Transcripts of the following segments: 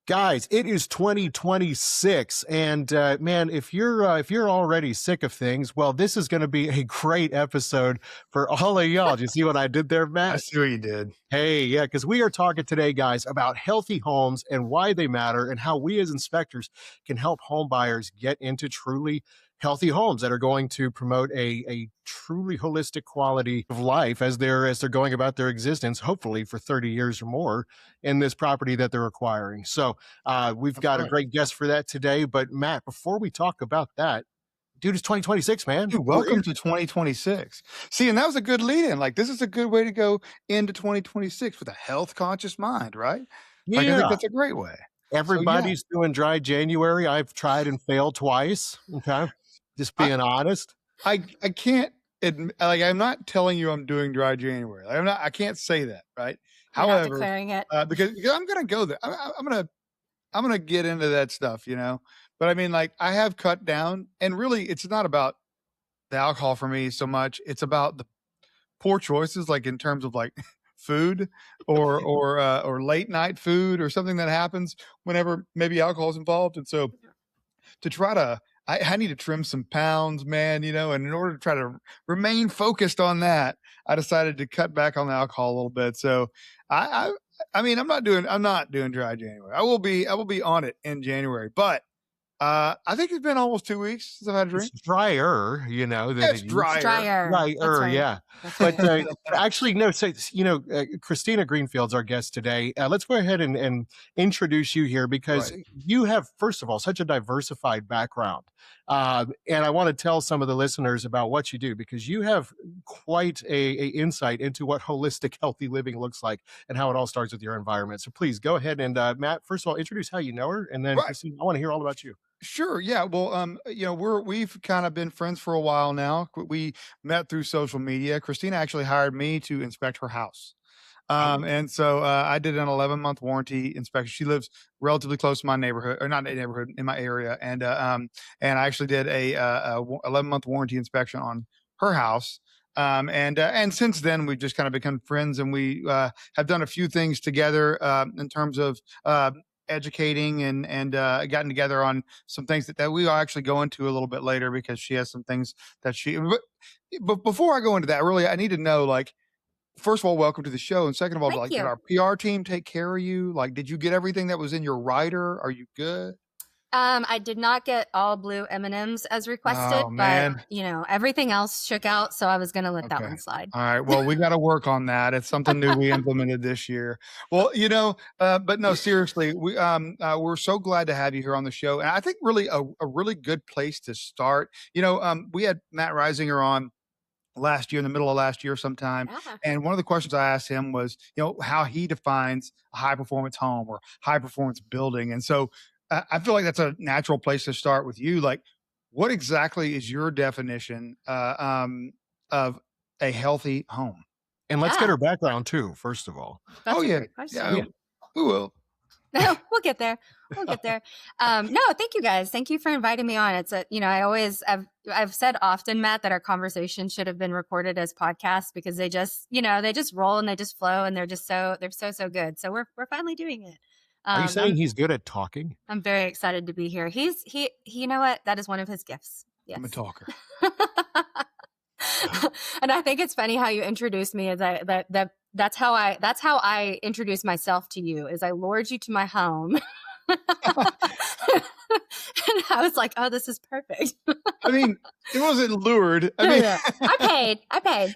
Guys, it is 2026, and man, if you're already sick of things, well, this is going to be a great episode for all of y'all. Do you see what I did there, I Matt? see what you did. Hey, yeah, because we are talking today, guys, about healthy homes and why they matter, and how we as inspectors can help home buyers get into truly healthy homes that are going to promote a truly holistic quality of life as they're going about their existence, hopefully for 30 years or more in this property that they're acquiring. So we've That's got a right. great guest for that today. But Matt, before we talk about that, dude, it's 2026, man. Dude, welcome to 2026. See, and that was a good lead in. Like, this is a good way to go into 2026 with a health conscious mind, right? Like, I think Yeah. that's a great way. So, yeah, Everybody's doing dry January. I've tried and failed twice. Okay. Just I, being honest. I can't like, I'm not telling you I'm doing dry January. Like, I can't say that, right? You're not However, declaring it. because I'm going to go there. I'm going to get into that stuff, but I mean, like, I have cut down, and really it's not about the alcohol for me so much. It's about the poor choices, like in terms of like food or late night food or something that happens whenever maybe alcohol is involved. And so to try to, I need to trim some pounds, man, and in order to try to remain focused on that, I decided to cut back on the alcohol a little bit. So I mean, I'm not doing dry January. I will be on it in January, but I think it's been almost 2 weeks since I've had a It's drink. drier, than It's it used It's drier. drier. That's drier, right. yeah. That's But right. actually, no. So Cristina Greenfield's our guest today. Let's go ahead and introduce you here because Right. you have, first of all, such a diversified background, and I want to tell some of the listeners about what you do because you have quite a insight into what holistic, healthy living looks like and how it all starts with your environment. So please go ahead and Matt, first of all, introduce how you know her, and then Right. Christina, I want to hear all about you. Sure. Yeah. Well, we've kind of been friends for a while now. We met through social media. Christina actually hired me to inspect her house. Oh, And so I did an 11-month warranty inspection. She lives relatively close to my neighborhood, or not a neighborhood, in my area, and I actually did a 11-month warranty inspection on her house. And since then we've just kind of become friends, and we have done a few things together in terms of educating and gotten together on some things that we will actually go into a little bit later because she has some things that but before I go into that, really, I need to know, like, first of all, welcome to the show. And second of all, Thank like, did you. our PR team take care of you? Like, did you get everything that was in your rider? Are you good? I did not get all blue M&Ms as requested, Oh, but man. everything else shook out, so I was going to let that Okay. one slide. All right. Well, we got to work on that. It's something new we implemented this year. Well, but no, seriously, we're so glad to have you here on the show. And I think really a really good place to start. We had Matt Reisinger on last year, in the middle of last year sometime. Yeah. And one of the questions I asked him was, how he defines a high performance home or high performance building. And so I feel like that's a natural place to start with you. Like, what exactly is your definition of a healthy home? and let's get Yeah. her background too, first of all. That's a Yeah. great question. Yeah. Who will? We'll get there. We'll get there. No, thank you guys. Thank you for inviting me on. It's I've said often, Matt, that our conversation should have been recorded as podcasts because they just roll and they just flow and they're so good. So we're finally doing it. Are you saying he's good at talking? I'm very excited to be here. He you know what? That is one of his gifts. Yes. I'm a talker. And I think it's funny how you introduced me as that's how I introduced myself to you, is I lured you to my home. And I was like, oh, this is perfect. I mean, it wasn't lured. I mean, I paid.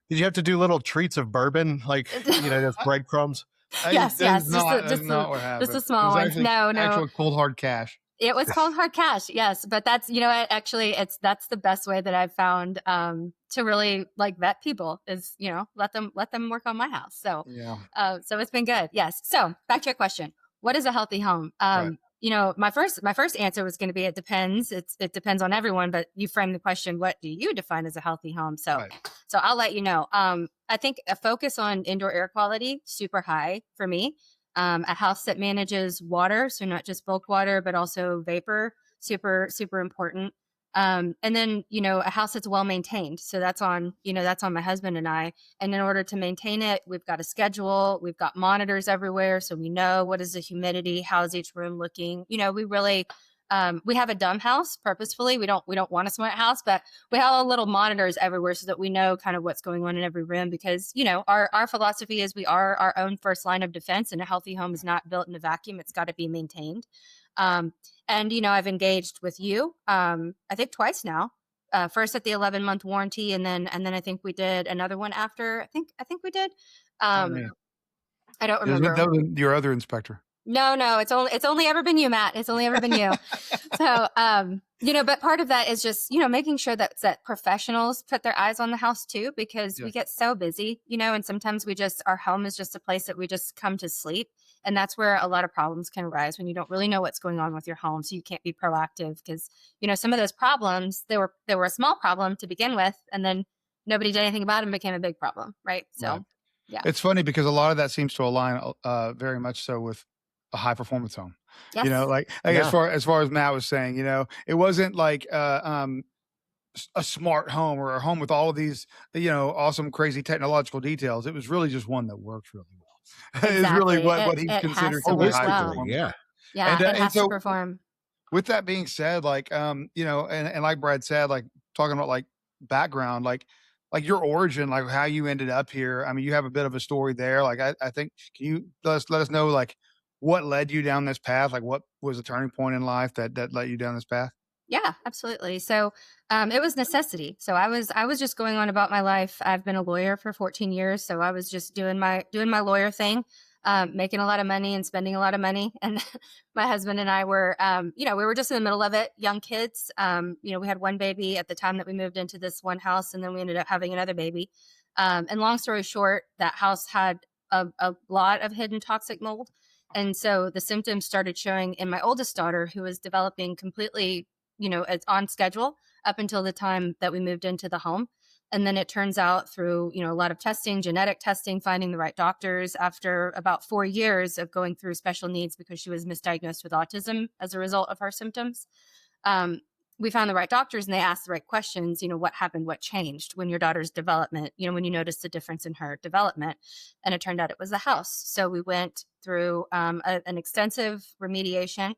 Did you have to do little treats of bourbon, like those breadcrumbs? Yes. That's Just not what happened. just a small one. No. Actual cold hard cash. It was called hard cash, yes. But that's, actually that's the best way that I've found to really like vet people is, let them work on my house. So, yeah. So it's been good. Yes. So back to your question. What is a healthy home? Right. My first answer was going to be, it depends. It depends on everyone, but you framed the question, what do you define as a healthy home? So, Right. So I'll let you know. I think a focus on indoor air quality, super high for me. A house that manages water, so not just bulk water, but also vapor, super, super important. And then, a house that's well maintained. So that's on my husband and I. And in order to maintain it, we've got a schedule, we've got monitors everywhere. So we know what is the humidity, how's each room looking. We really, we have a dumb house purposefully. We don't want a smart house, but we have all little monitors everywhere so that we know kind of what's going on in every room, because, our philosophy is we are our own first line of defense, and a healthy home is not built in a vacuum. It's got to be maintained. And, I've engaged with you, I think twice now, first at the 11-month warranty. And then I think we did another one after. I think we did. Oh, yeah. I don't remember. That was your other inspector. No, it's only ever been you, Matt. It's only ever been you. So, but part of that is just, making sure that professionals put their eyes on the house too, because we get so busy, and sometimes our home is just a place that we just come to sleep. And that's where a lot of problems can arise, when you don't really know what's going on with your home. So you can't be proactive because, some of those problems, they were a small problem to begin with, and then nobody did anything about it and became a big problem. Right. So, Right. Yeah. It's funny because a lot of that seems to align very much so with a high performance home. Yes. Like as far as Matt was saying, it wasn't like a smart home or a home with all of these, awesome, crazy technological details. It was really just one that worked really well. Exactly. Is really what he it considers has to be high well. performance. Yeah. Yeah, it has to perform. With that being said, like, and like Brad said, like talking about like background, like your origin, like how you ended up here. I mean, you have a bit of a story there. Like, I think, can you let us know like what led you down this path? Like, what was the turning point in life that led you down this path? Yeah, absolutely. So, it was necessity. So I was just going on about my life. I've been a lawyer for 14 years. So I was just doing my lawyer thing, making a lot of money and spending a lot of money. And my husband and I were, we were just in the middle of it, young kids. We had one baby at the time that we moved into this one house, and then we ended up having another baby. And long story short, that house had a lot of hidden toxic mold. And so the symptoms started showing in my oldest daughter, who was developing completely, it's on schedule up until the time that we moved into the home. And then it turns out through, a lot of testing, genetic testing, finding the right doctors, after about 4 years of going through special needs because she was misdiagnosed with autism as a result of her symptoms. We found the right doctors, and they asked the right questions. What happened, what changed when your daughter's development, when you noticed the difference in her development. And it turned out it was the house. So we went through an extensive remediation.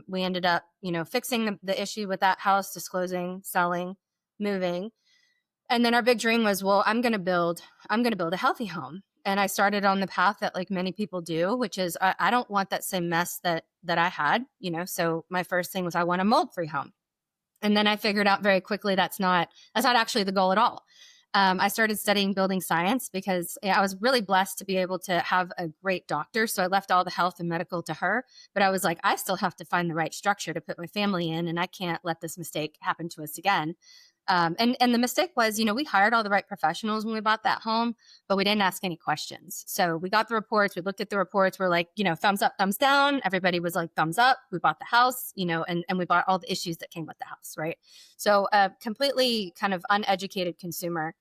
We ended up, fixing the issue with that house, disclosing, selling, moving. And then our big dream was, well, I'm going to build a healthy home. And I started on the path that like many people do, which is I don't want that same mess that I had, so my first thing was I want a mold-free home. And then I figured out very quickly that's not actually the goal at all. I started studying building science because I was really blessed to be able to have a great doctor. So I left all the health and medical to her. But I was like, I still have to find the right structure to put my family in, and I can't let this mistake happen to us again. And the mistake was, we hired all the right professionals when we bought that home, but we didn't ask any questions. So we got the reports, we looked at the reports, we're like, thumbs up, thumbs down. Everybody was like, thumbs up. We bought the house, and we bought all the issues that came with the house, right? So a completely kind of uneducated consumer.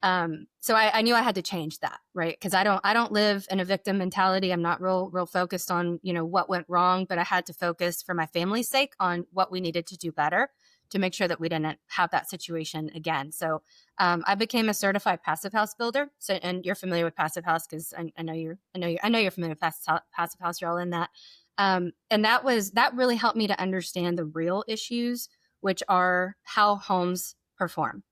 So I knew I had to change that, right? Because I don't live in a victim mentality. I'm not real focused on, what went wrong, but I had to focus for my family's sake on what we needed to do better to make sure that we didn't have that situation again. So I became a certified passive house builder. So, and you're familiar with passive house because I know you're familiar with passive house. You're all in that. And that really helped me to understand the real issues, which are how homes perform.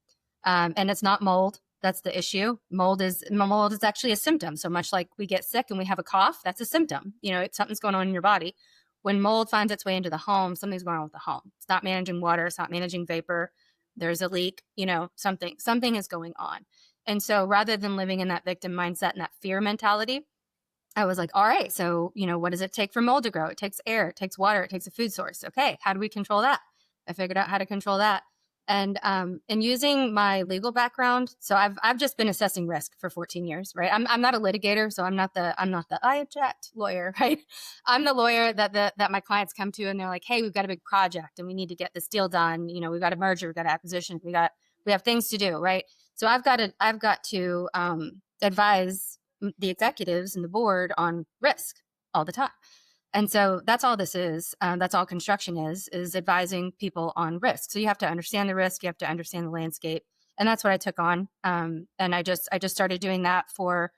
And it's not mold. That's the issue. Mold is actually a symptom. So much like we get sick and we have a cough, that's a symptom. Something's going on in your body. When mold finds its way into the home, something's going on with the home. It's not managing water. It's not managing vapor. There's a leak. Something is going on. And so rather than living in that victim mindset and that fear mentality, I was like, all right, so, what does it take for mold to grow? It takes air, it takes water, it takes a food source. Okay, how do we control that? I figured out how to control that. And using my legal background, so I've just been assessing risk for 14 years, right? I'm not a litigator, so I'm not the I object lawyer, right? I'm the lawyer that my clients come to and they're like, hey, we've got a big project and we need to get this deal done. We've got a merger, we've got acquisition, we have things to do, right? So I've got to advise the executives and the board on risk all the time. And so that's all this is. That's all construction is advising people on risk. So you have to understand the risk. You have to understand the landscape. And that's what I took on. And I just started doing that for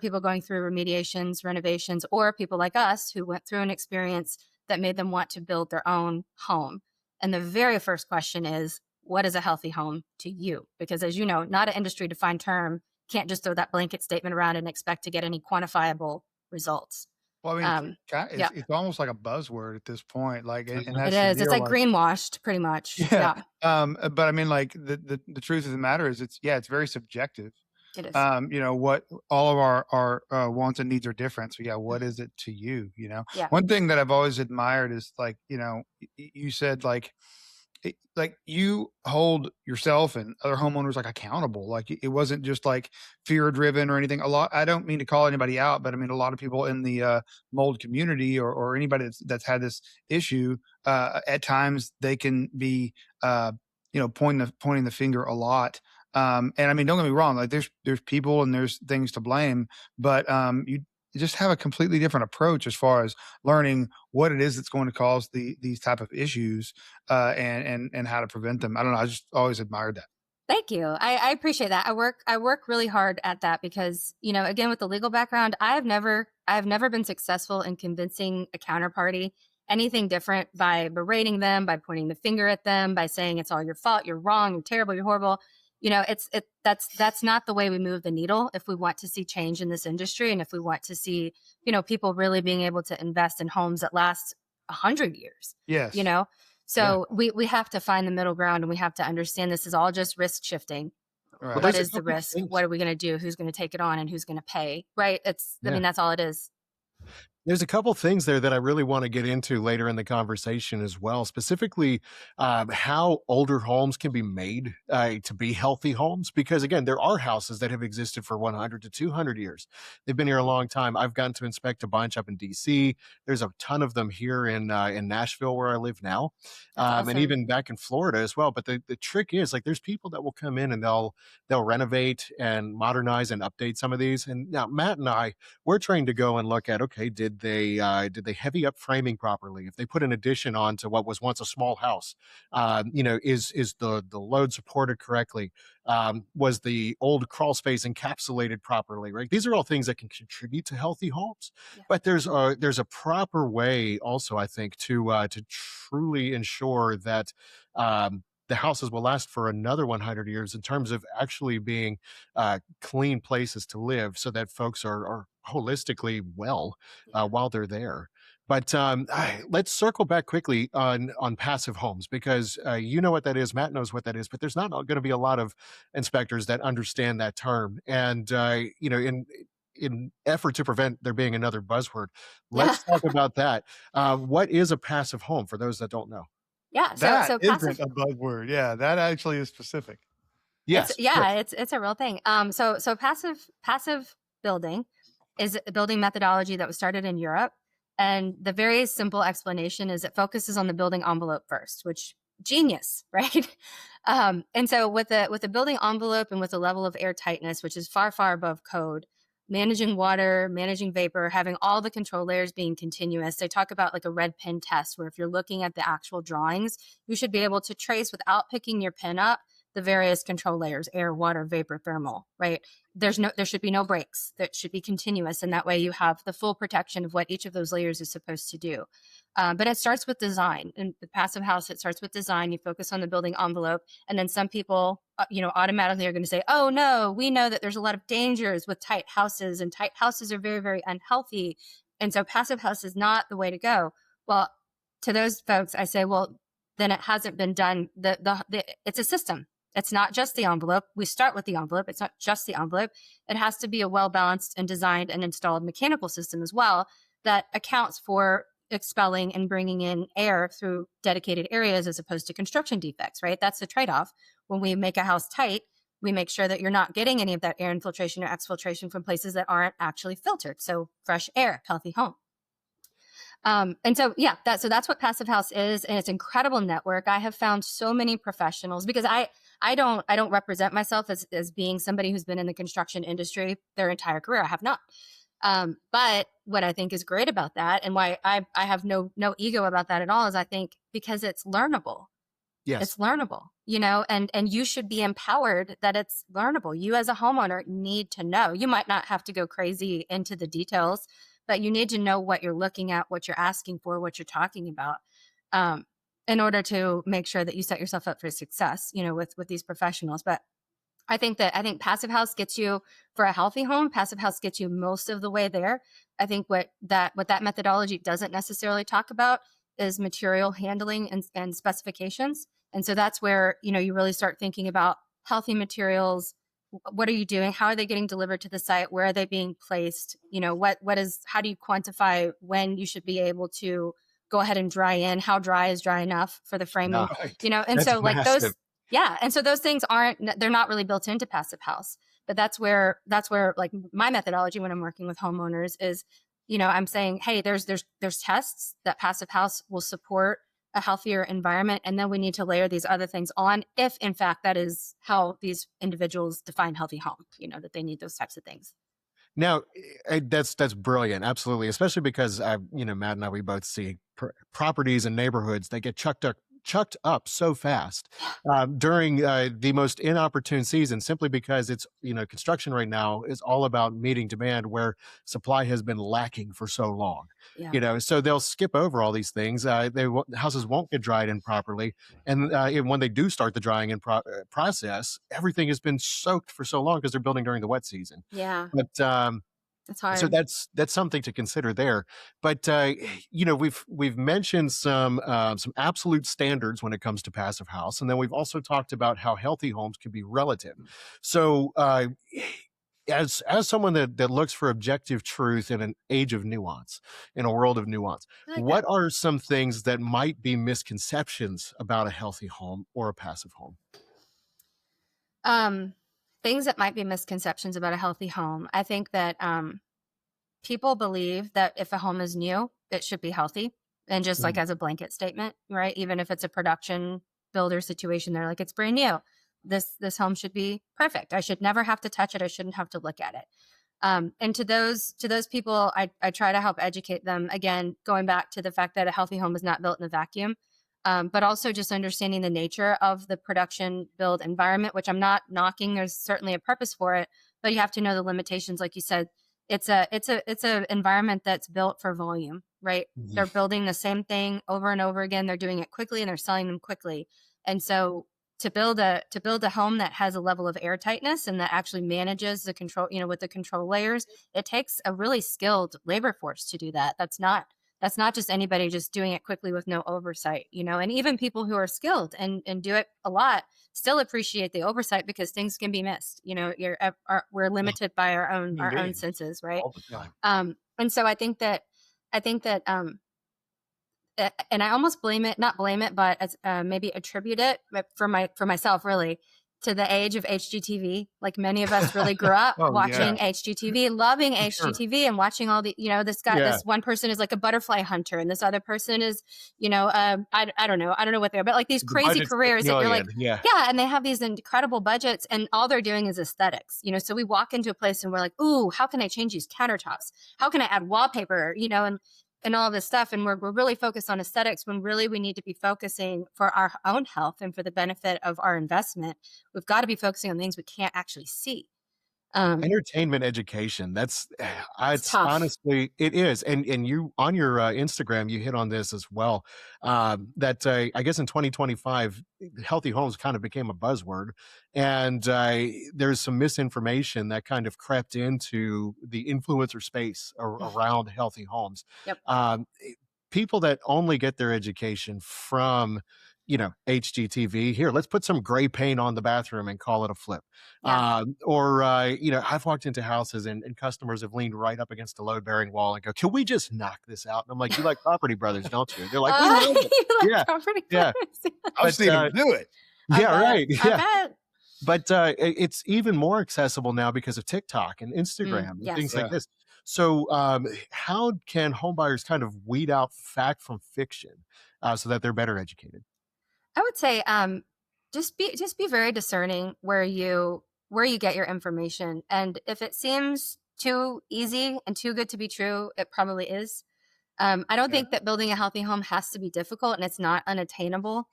people going through remediations, renovations, or people like us who went through an experience that made them want to build their own home. And the very first question is, what is a healthy home to you? Because as you know, not an industry defined term, can't just throw that blanket statement around and expect to get any quantifiable results. Well, I mean, Yeah, it's almost like a buzzword at this point. Like, and it that's the is. It's deal. like Like, greenwashed pretty much. yeah. Yeah, But I mean, like the truth of the matter is it's very subjective. it is. What all of our wants and needs are different. So yeah, what is it to you? Yeah. One thing that I've always admired is like, you said like you hold yourself and other homeowners like accountable. Like it wasn't just like fear driven or anything. I don't mean to call anybody out, but I mean, a lot of people in the mold community or anybody that's had this issue, at times they can be, pointing the finger a lot. And I mean, don't get me wrong, like there's people and there's things to blame, but you just have a completely different approach as far as learning what it is that's going to cause these type of issues, and how to prevent them. I don't know. I just always admired that. Thank you. I appreciate that. I work really hard at that because, again, with the legal background, I've never been successful in convincing a counterparty anything different by berating them, by pointing the finger at them, by saying it's all your fault, you're wrong, you're terrible, you're horrible. That's not the way we move the needle if we want to see change in this industry and if we want to see, people really being able to invest in homes that last 100 years. Yes. So we have to find the middle ground, and we have to understand this is all just risk shifting. Right. Well, What there's a is the couple risk? things. What are we going to do? Who's going to take it on, and who's going to pay? Right? I Yeah. mean, that's all it is. There's a couple things there that I really want to get into later in the conversation as well, specifically how older homes can be made to be healthy homes. Because again, there are houses that have existed for 100 to 200 years. They've been here a long time. I've gotten to inspect a bunch up in DC. There's a ton of them here in Nashville where I live now, That's awesome. and even back in Florida as well. But the trick is, like, there's people that will come in and they'll renovate and modernize and update some of these. And now Matt and I, we're trained to go and look at, okay, did they heavy up framing properly? If they put an addition onto what was once a small house, is the load supported correctly? Was the old crawl space encapsulated properly? Right, these are all things that can contribute to healthy homes. Yeah. But there's a proper way also, I think, to truly ensure that the houses will last for another 100 years in terms of actually being clean places to live, so that folks are holistically well while they're there. But let's circle back quickly on passive homes, because you know what that is, Matt knows what that is, but there's not going to be a lot of inspectors that understand that term. And in effort to prevent there being another buzzword, let's talk about that. What is a passive home for those that don't know? Yeah. That So isn't passive. a buzzword. Yeah, that actually is specific. Yes. It's a real thing. So passive building is a building methodology that was started in Europe, and the very simple explanation is it focuses on the building envelope first, which genius, right? And so with the building envelope and with the level of air tightness, which is far above code, managing water, managing vapor, having all the control layers being continuous. They talk about like a red pen test, where if you're looking at the actual drawings, you should be able to trace without picking your pen up the various control layers: air, water, vapor, thermal, right? There should be no breaks. That should be continuous. And that way you have the full protection of what each of those layers is supposed to do. But it starts with design. In the passive house, it starts with design. You focus on the building envelope. And then some people, automatically are going to say, oh no, we know that there's a lot of dangers with tight houses, and tight houses are very, very unhealthy. And so passive house is not the way to go. Well, to those folks, I say, well, then it hasn't been done. It's a system. It's not just the envelope. We start with the envelope. It's not just the envelope. It has to be a well-balanced and designed and installed mechanical system as well that accounts for expelling and bringing in air through dedicated areas as opposed to construction defects, right? That's the trade-off. When we make a house tight, we make sure that you're not getting any of that air infiltration or exfiltration from places that aren't actually filtered. So fresh air, healthy home. And so, yeah, that's what Passive House is. And it's an incredible network. I have found so many professionals, because I don't represent myself as being somebody who's been in the construction industry their entire career. I have not. But what I think is great about that, and why I have no ego about that at all, is I think because it's learnable. Yes. It's learnable, and you should be empowered that it's learnable. You as a homeowner need to know. You might not have to go crazy into the details, but you need to know what you're looking at, what you're asking for, what you're talking about, in order to make sure that you set yourself up for success, with these professionals. But I think Passive House gets you, for a healthy home, Passive House gets you most of the way there. I think what that methodology doesn't necessarily talk about is material handling and specifications. And so that's where, you really start thinking about healthy materials. What are you doing? How are they getting delivered to the site? Where are they being placed? How do you quantify when you should be able to go ahead and dry in? How dry is dry enough for the framing? Right. And That's so like massive. those, yeah. And so those things they're not really built into Passive House, but that's where like my methodology when I'm working with homeowners is, I'm saying, hey, there's tests that Passive House will support a healthier environment. And then we need to layer these other things on if in fact that is how these individuals define healthy home, that they need those types of things. Now, that's brilliant, absolutely, especially because Matt and I, we both see properties and neighborhoods that get chucked up so fast during the most inopportune season, simply because it's construction right now is all about meeting demand where supply has been lacking for so long. Yeah. So they'll skip over all these things. Houses won't get dried in properly, and when they do start the drying in process, everything has been soaked for so long because they're building during the wet season. Yeah. But It's hard. so that's something to consider there. But we've mentioned some absolute standards when it comes to Passive House, and then we've also talked about how healthy homes can be relative. So as someone that looks for objective truth in an age of nuance, in a world of nuance, what are some things that might be misconceptions about a healthy home or a passive home? Things that might be misconceptions about a healthy home. I think that people believe that if a home is new, it should be healthy. And just like as a blanket statement, right? Even if it's a production builder situation, they're like, it's brand new. This home should be perfect. I should never have to touch it. I shouldn't have to look at it. And to those people, I try to help educate them. Again, going back to the fact that a healthy home is not built in a vacuum. But also just understanding the nature of the production build environment, which I'm not knocking. There's certainly a purpose for it, but you have to know the limitations. Like you said, it's a environment that's built for volume, right? Mm-hmm. They're building the same thing over and over again. They're doing it quickly and they're selling them quickly. And so to build a home that has a level of airtightness and that actually manages the control, with the control layers, it takes a really skilled labor force to do that. That's not just anybody just doing it quickly with no oversight, and even people who are skilled and do it a lot still appreciate the oversight because things can be missed. We're limited by our own senses, right? All the time. And so I think that, and I almost not blame it, but as, maybe attribute it for myself really to the age of HGTV. Like many of us really grew up watching HGTV, loving HGTV and watching all the, this guy, this one person is like a butterfly hunter and this other person is, I don't know what they're, but like these crazy careers that you're like, and they have these incredible budgets and all they're doing is aesthetics, so we walk into a place and we're like, ooh, how can I change these countertops? How can I add wallpaper, and all this stuff. And we're really focused on aesthetics when really we need to be focusing for our own health and for the benefit of our investment. We've got to be focusing on things we can't actually see. Entertainment education. It's honestly, it is. And you on your Instagram, you hit on this as well. That I guess in 2025, healthy homes kind of became a buzzword. And there's some misinformation that kind of crept into the influencer space around healthy homes. Yep. People that only get their education from HGTV. Here, let's put some gray paint on the bathroom and call it a flip. I've walked into houses and customers have leaned right up against a load bearing wall and go, can we just knock this out? And I'm like, you like Property Brothers, don't you? They're like, we love it. Property Brothers. I've seen them do it. Right. I bet. But it's even more accessible now because of TikTok and Instagram and things like this. So how can homebuyers kind of weed out fact from fiction so that they're better educated? I would say just be very discerning where you get your information. And if it seems too easy and too good to be true, it probably is. I don't think that building a healthy home has to be difficult, and it's not unattainable,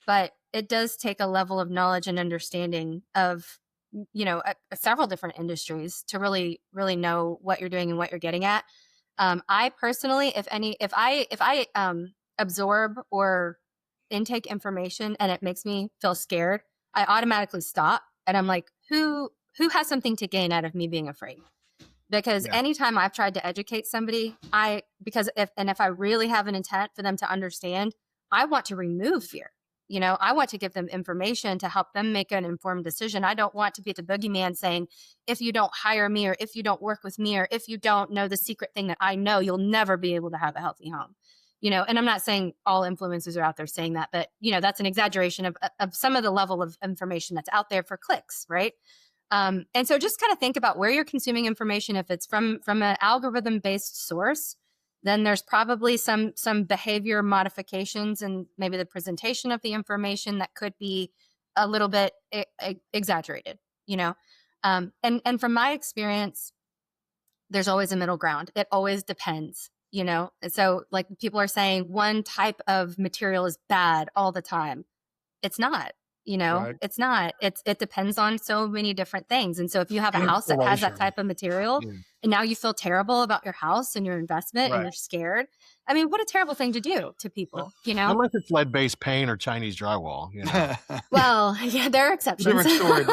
but it does take a level of knowledge and understanding of, several different industries to really, really know what you're doing and what you're getting at. I personally, if I absorb or intake information and it makes me feel scared, I automatically stop and I'm like, who has something to gain out of me being afraid? Because anytime I've tried to educate somebody, if I really have an intent for them to understand, I want to remove fear. I want to give them information to help them make an informed decision. I don't want to be the boogeyman saying, if you don't hire me, or if you don't work with me, or if you don't know the secret thing that I know, you'll never be able to have a healthy home. And I'm not saying all influencers are out there saying that, but that's an exaggeration of some of the level of information that's out there for clicks, right? And so just kind of think about where you're consuming information. If it's from an algorithm-based source, then there's probably some behavior modifications and maybe the presentation of the information that could be a little bit exaggerated, and from my experience, there's always a middle ground. It always depends, And so like people are saying one type of material is bad all the time. It's not. Right. It's not. It depends on so many different things. And so if you have a house that has that type of material and now you feel terrible about your house and your investment and you're scared, I mean, what a terrible thing to do to people, Unless it's lead-based paint or Chinese drywall, Well, yeah, there are exceptions. Different story.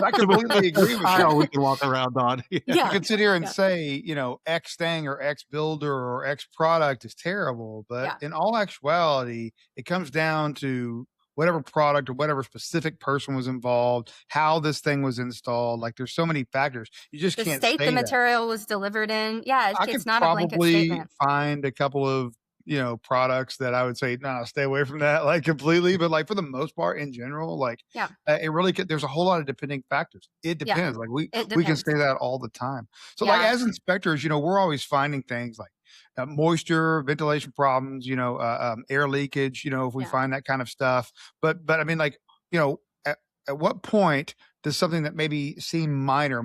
I completely agree with you. We can walk around on. You can sit here and say, X thing or X builder or X product is terrible, but in all actuality, it comes down to whatever product or whatever specific person was involved, how this thing was installed. Like there's so many factors. You just can't say the material was delivered in. Yeah, it's not a blanket statement. Find a couple of, products that I would say, no, stay away from that, like completely. But like for the most part in general, like, it really there's a whole lot of depending factors. It depends. Like we can say that all the time. So like as inspectors, we're always finding things like, moisture, ventilation problems, air leakage, if we find that kind of stuff. But I mean, like, at what point does something that maybe seem minor,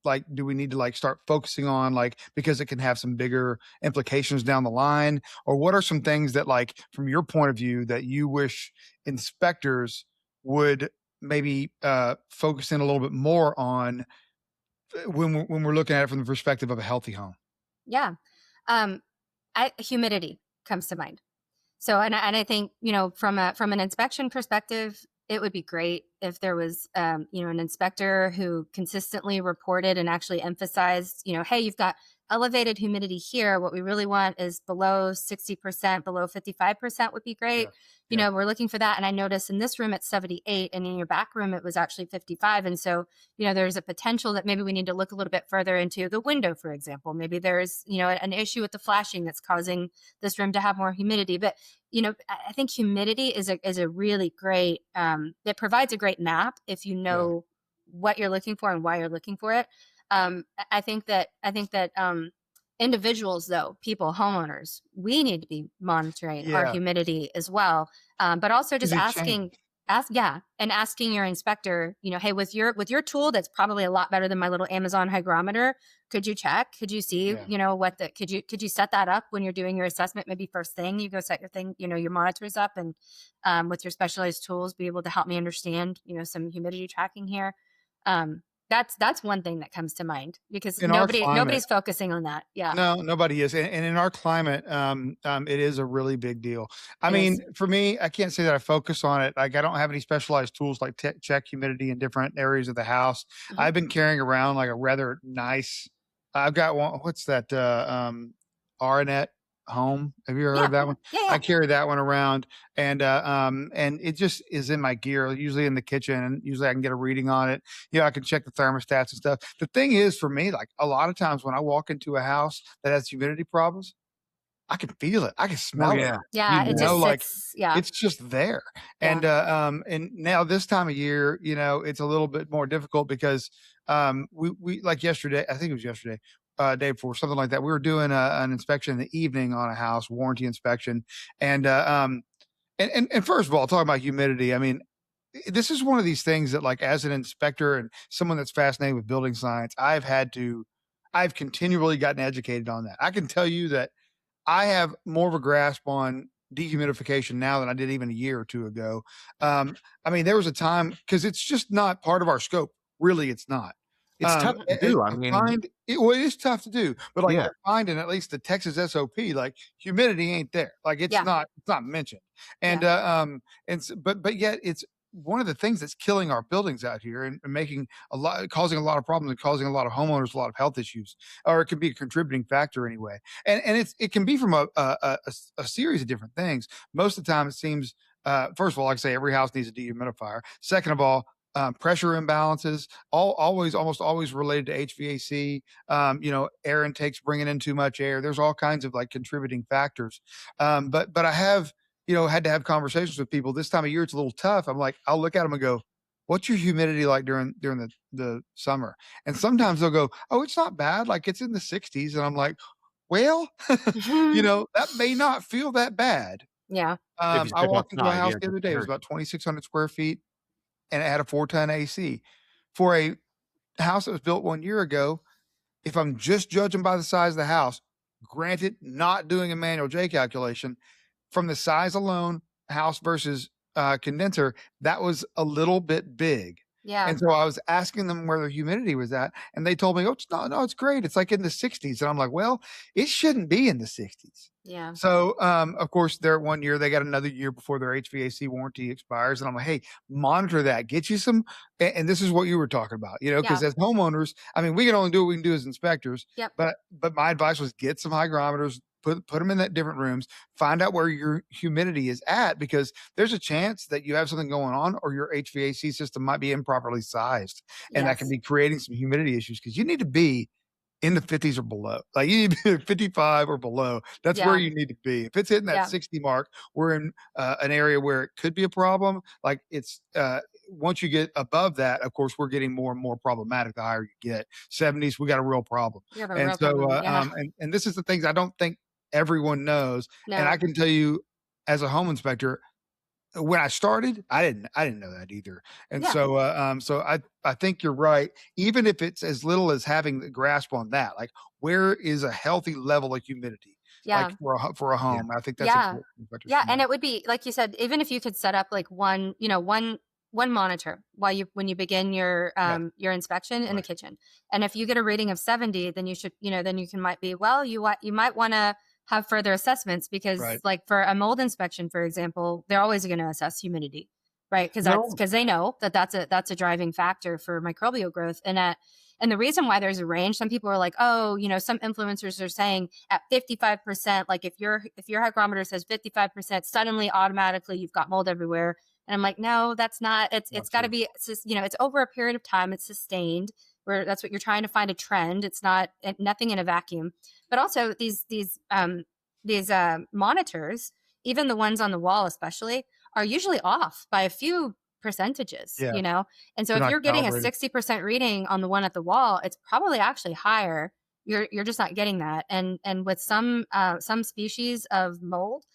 like, do we need to like start focusing on, like, because it can have some bigger implications down the line? Or what are some things that, like, from your point of view, that you wish inspectors would maybe focus in a little bit more on when we're looking at it from the perspective of a healthy home? Yeah. Humidity comes to mind. So, and I think, from an inspection perspective, it would be great if there was, an inspector who consistently reported and actually emphasized, hey, you've got elevated humidity here. What we really want is below 60%, below 55% would be great. We're looking for that. And I noticed in this room it's 78, and in your back room it was actually 55. And so, there's a potential that maybe we need to look a little bit further into the window, for example. Maybe there's, an issue with the flashing that's causing this room to have more humidity. But, I think humidity is a really great, it provides a great map if you know what you're looking for and why you're looking for it. I think that individuals, though, people, homeowners, we need to be monitoring our humidity as well. But also just asking your inspector, hey, with your tool that's probably a lot better than my little Amazon hygrometer, could you check? Could you see, could you set that up when you're doing your assessment? Maybe first thing you go set your thing, your monitors up, and with your specialized tools, be able to help me understand, some humidity tracking here. That's one thing that comes to mind, because nobody's focusing on that. Yeah. No, nobody is. And in our climate, it is a really big deal. I mean, for me, I can't say that I focus on it. Like, I don't have any specialized tools like check humidity in different areas of the house. Mm-hmm. I've been carrying around like a rather nice, I've got one, what's that? RNet Home. Have you ever heard of that one? Yeah. I carry that one around, and it just is in my gear, usually in the kitchen, and usually I can get a reading on it. I can check the thermostats and stuff. The thing is, for me, like a lot of times when I walk into a house that has humidity problems, I can feel it. I can smell it. Yeah. It's just there. Yeah. And now this time of year, it's a little bit more difficult because we like yesterday, I think it was yesterday, day before, something like that. We were doing an inspection in the evening on a house, warranty inspection. And first of all, talking about humidity, I mean, this is one of these things that, like, as an inspector and someone that's fascinated with building science, I've had to I've continually gotten educated on that. I can tell you that I have more of a grasp on dehumidification now than I did even a year or two ago. I mean, there was a time because it's just not part of our scope. Really, it's not. It's tough to do. I I mean, find it, well, it is tough to do, but like yeah, I find in at least the Texas SOP, like humidity ain't there. Like Yeah. it's not mentioned. And but yet it's one of the things that's killing our buildings out here and making causing a lot of problems and causing a lot of homeowners a lot of health issues, or it could be a contributing factor anyway. And it can be from a series of different things. Most of the time, it seems. First of all, like I say, every house needs a dehumidifier. Second of all, pressure imbalances, almost always related to HVAC. Air intakes bringing in too much air. There's all kinds of like contributing factors. But I have had to have conversations with people this time of year. It's a little tough. I'm like, I'll look at them and go, "What's your humidity like during the summer?" And sometimes they'll go, "Oh, it's not bad. Like it's in the 60s." And I'm like, "Well, that may not feel that bad." Yeah. if you I step walked into a outside, house yeah, the other day. It was compared. about 2,600 square feet, and it had a 4-ton AC. For a house that was built 1 year ago, if I'm just judging by the size of the house, granted, not doing a manual J calculation, from the size alone, house versus condenser, that was a little bit big. Yeah. And so I was asking them where the humidity was at, and they told me, "Oh, no, it's great. It's like in the 60s." And I'm like, "Well, it shouldn't be in the 60s." Yeah. So, of course, they're 1 year. They got another year before their HVAC warranty expires, and I'm like, "Hey, monitor that. Get you some." And this is what you were talking about, because Yeah. as homeowners, I mean, we can only do what we can do as inspectors. Yep. But my advice was get some hygrometers, put them in that different rooms, find out where your humidity is at, because there's a chance that you have something going on, or your HVAC system might be improperly sized, and that can Yes. be creating some humidity issues, because you need to be in the 50s or below. Like you need to be 55 or below. That's where Yeah. you need to be. If it's hitting that Yeah. 60 mark, we're in an area where it could be a problem. Like it's once you get above that, of course, we're getting more and more problematic the higher you get. 70s, we got a real problem. You have a And real so, problem. Yeah. and this is the things I don't think everyone knows. And No. I can tell you, as a home inspector, when I started, I didn't know that either. And Yeah. so I think you're right. Even if it's as little as having the grasp on that, like where is a healthy level of humidity, Yeah. like for a Yeah. home? I think that's Yeah. important for inspectors Yeah. to And know. it would be, like you said, even if you could set up like one monitor when you begin your Yes, your inspection in the right, kitchen. And if you get a reading of 70, then you should, then you can might be, well, you might want to have further assessments, because right. like for a mold inspection, for example, they're always going to assess humidity, right? Well, Because they know that that's a driving factor for microbial growth. And the reason why there's a range, some people are like, oh, some influencers are saying at 55%, like if your hygrometer says 55%, suddenly automatically you've got mold everywhere. And I'm like, no, that's not. It's Not got to true. be. It's just, it's over a period of time. It's sustained. Where that's what you're trying to find a trend. It's not nothing in a vacuum. But also these monitors, even the ones on the wall, especially, are usually off by a few percentages. Yeah, And so they're if not you're getting a calibrated. 60% reading on the one at the wall, it's probably actually higher. You're just not getting that. And with some species of mold,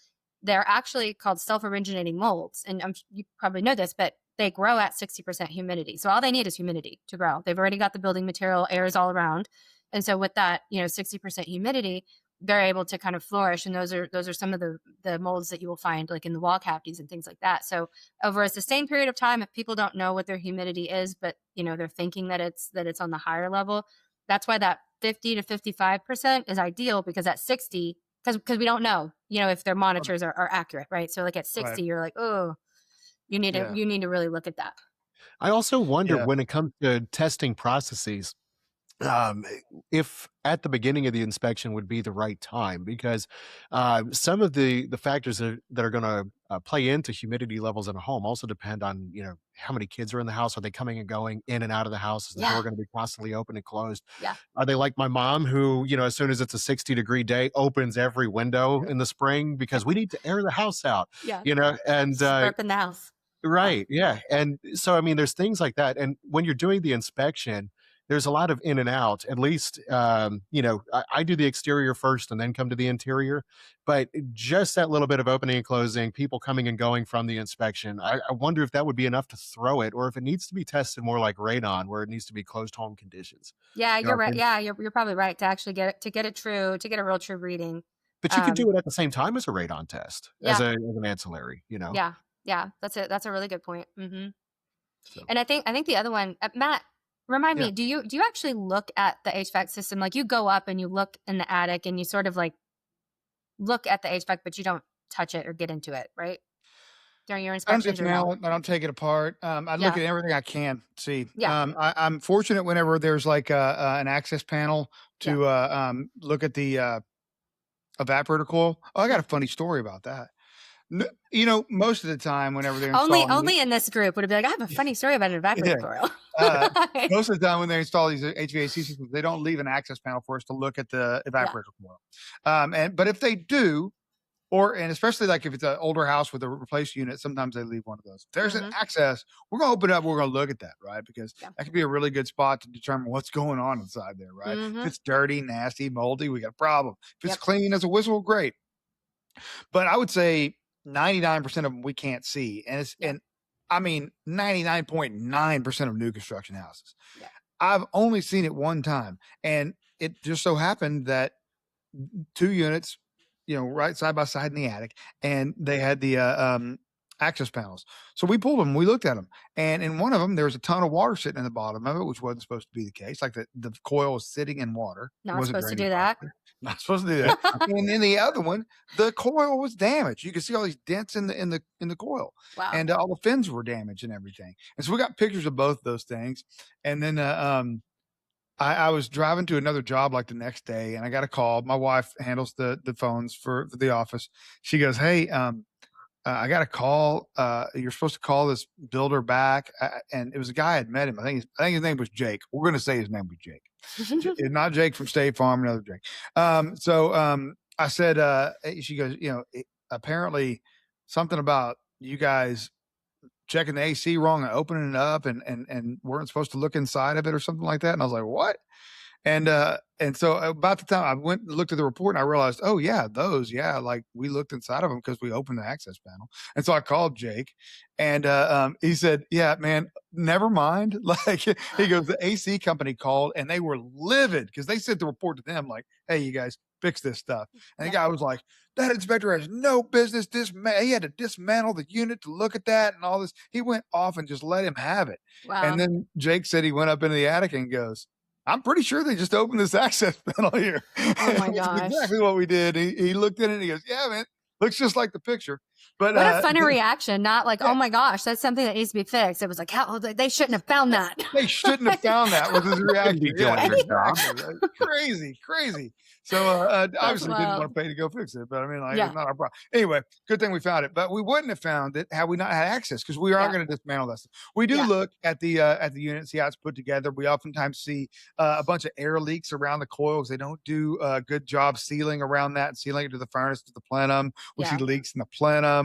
they're actually called self-originating molds. And you probably know this, but they grow at 60% humidity. So all they need is humidity to grow. They've already got the building material, air is all around. And so with that, 60% humidity, they're able to kind of flourish. And those are some of the molds that you will find like in the wall cavities and things like that. So over a sustained period of time, if people don't know what their humidity is, but they're thinking that it's on the higher level, that's why that 50 to 55% is ideal, because at 60, because we don't know, if their monitors are accurate, right? So like at 60, Right. you're like, oh, you need to Yeah. you need to really look at that. I also wonder Yeah. when it comes to testing processes, um, if at the beginning of the inspection would be the right time, because some of the factors that are going to play into humidity levels in a home also depend on how many kids are in the house. Are they coming and going in and out of the house? Is the Yeah. door going to be constantly open and closed? Yeah. Are they like my mom, who as soon as it's a 60-degree day, opens every window Yeah. in the spring because we need to air the house out? Yeah. And Burp in the house. right, yeah, and so I mean, there's things like that, and when you're doing the inspection, there's a lot of in and out. At least, I do the exterior first and then come to the interior. But just that little bit of opening and closing, people coming and going from the inspection, I wonder if that would be enough to throw it, or if it needs to be tested more like radon, where it needs to be closed home conditions. Yeah, You know, you're I right. think, Yeah, you're probably right to actually get a real true reading. but you could Um, do it at the same time as a radon test, as yeah, an ancillary. yeah, yeah. That's a really good point. So And I think the other one, Matt, remind Yeah. me, do you actually look at the HVAC system? Like you go up and you look in the attic and you sort of like look at the HVAC, but you don't touch it or get into it, right? During your I don't inspections or no? dismantle it. I don't take it apart. I look Yeah, at everything I can see. yeah, I'm fortunate whenever there's like an access panel yeah, to look at the evaporator coil. Oh, I got yeah. a funny story about that. Most of the time, whenever they're Only installing, only in this group would it be like, I have a funny story about an yeah, evaporator coil. uh, most of the time when they install these HVAC systems, they don't leave an access panel for us to look at the Yeah. evaporator coil. But if they do, and especially like if it's an older house with a replaced unit, sometimes they leave one of those. If there's an Mhm. access, we're gonna open it up. We're gonna look at that, right? Because Yeah. that could be a really good spot to determine what's going on inside there, right? If Mhm. it's dirty, nasty, moldy, we got a problem. If it's Yep. clean as a whistle, great. But I would say 99% of them we can't see, Yeah. and I mean 99.9% of new construction houses. Yeah. I've only seen it one time, and it just so happened that 2 units, right side by side in the attic, and they had the, access panels. So we pulled them, we looked at them, and in one of them, there was a ton of water sitting in the bottom of it, which wasn't supposed to be the case. Like the coil was sitting in water. It Not wasn't supposed to draining do that. properly. Not supposed to do that. And in the other one, the coil was damaged. You could see all these dents in the coil, Wow. and all the fins were damaged and everything. And so we got pictures of both those things, and then, I was driving to another job like the next day, and I got a call. My wife handles the phones for the office. She goes, "Hey, I got a call. You're supposed to call this builder back." And it was a guy I had met him. I think his name was Jake. We're going to say his name was Jake, not Jake from State Farm, another Jake. I said, she goes, apparently something about you guys checking the AC wrong and opening it up and weren't supposed to look inside of it or something like that. And I was like, what? And so about the time I went and looked at the report and I realized, oh yeah, like we looked inside of them because we opened the access panel. And so I called Jake and he said, yeah, man, never mind. Like he goes, the AC company called and they were livid because they sent the report to them like, hey, you guys fix this stuff. And the Yeah. guy was like, that inspector has no business. He had to dismantle the unit to look at that and all this. He went off and just let him have it. And Wow. then Jake said he went up into the attic and goes, I'm pretty sure they just opened this access panel here. Oh my Which is gosh. exactly what we did. He looked at it and he goes, yeah, man, looks just like the picture. But What a funny reaction. Not like, yeah. oh my gosh, that's something that needs to be fixed. It was like, how they shouldn't have found that. They shouldn't have found that was his reaction. be doing Yeah, your job. exactly. Crazy. So obviously didn't wild. want to pay to go fix it, but I mean, like, Yeah. it's not our problem. Anyway, good thing we found it, but we wouldn't have found it had we not had access because we aren't Yeah. going to dismantle that stuff. We do Yeah. look at the unit, see how it's put together. We oftentimes see a bunch of air leaks around the coils. They don't do a good job sealing around that, sealing it to the furnace, to the plenum. We Yeah. see leaks in the plenum.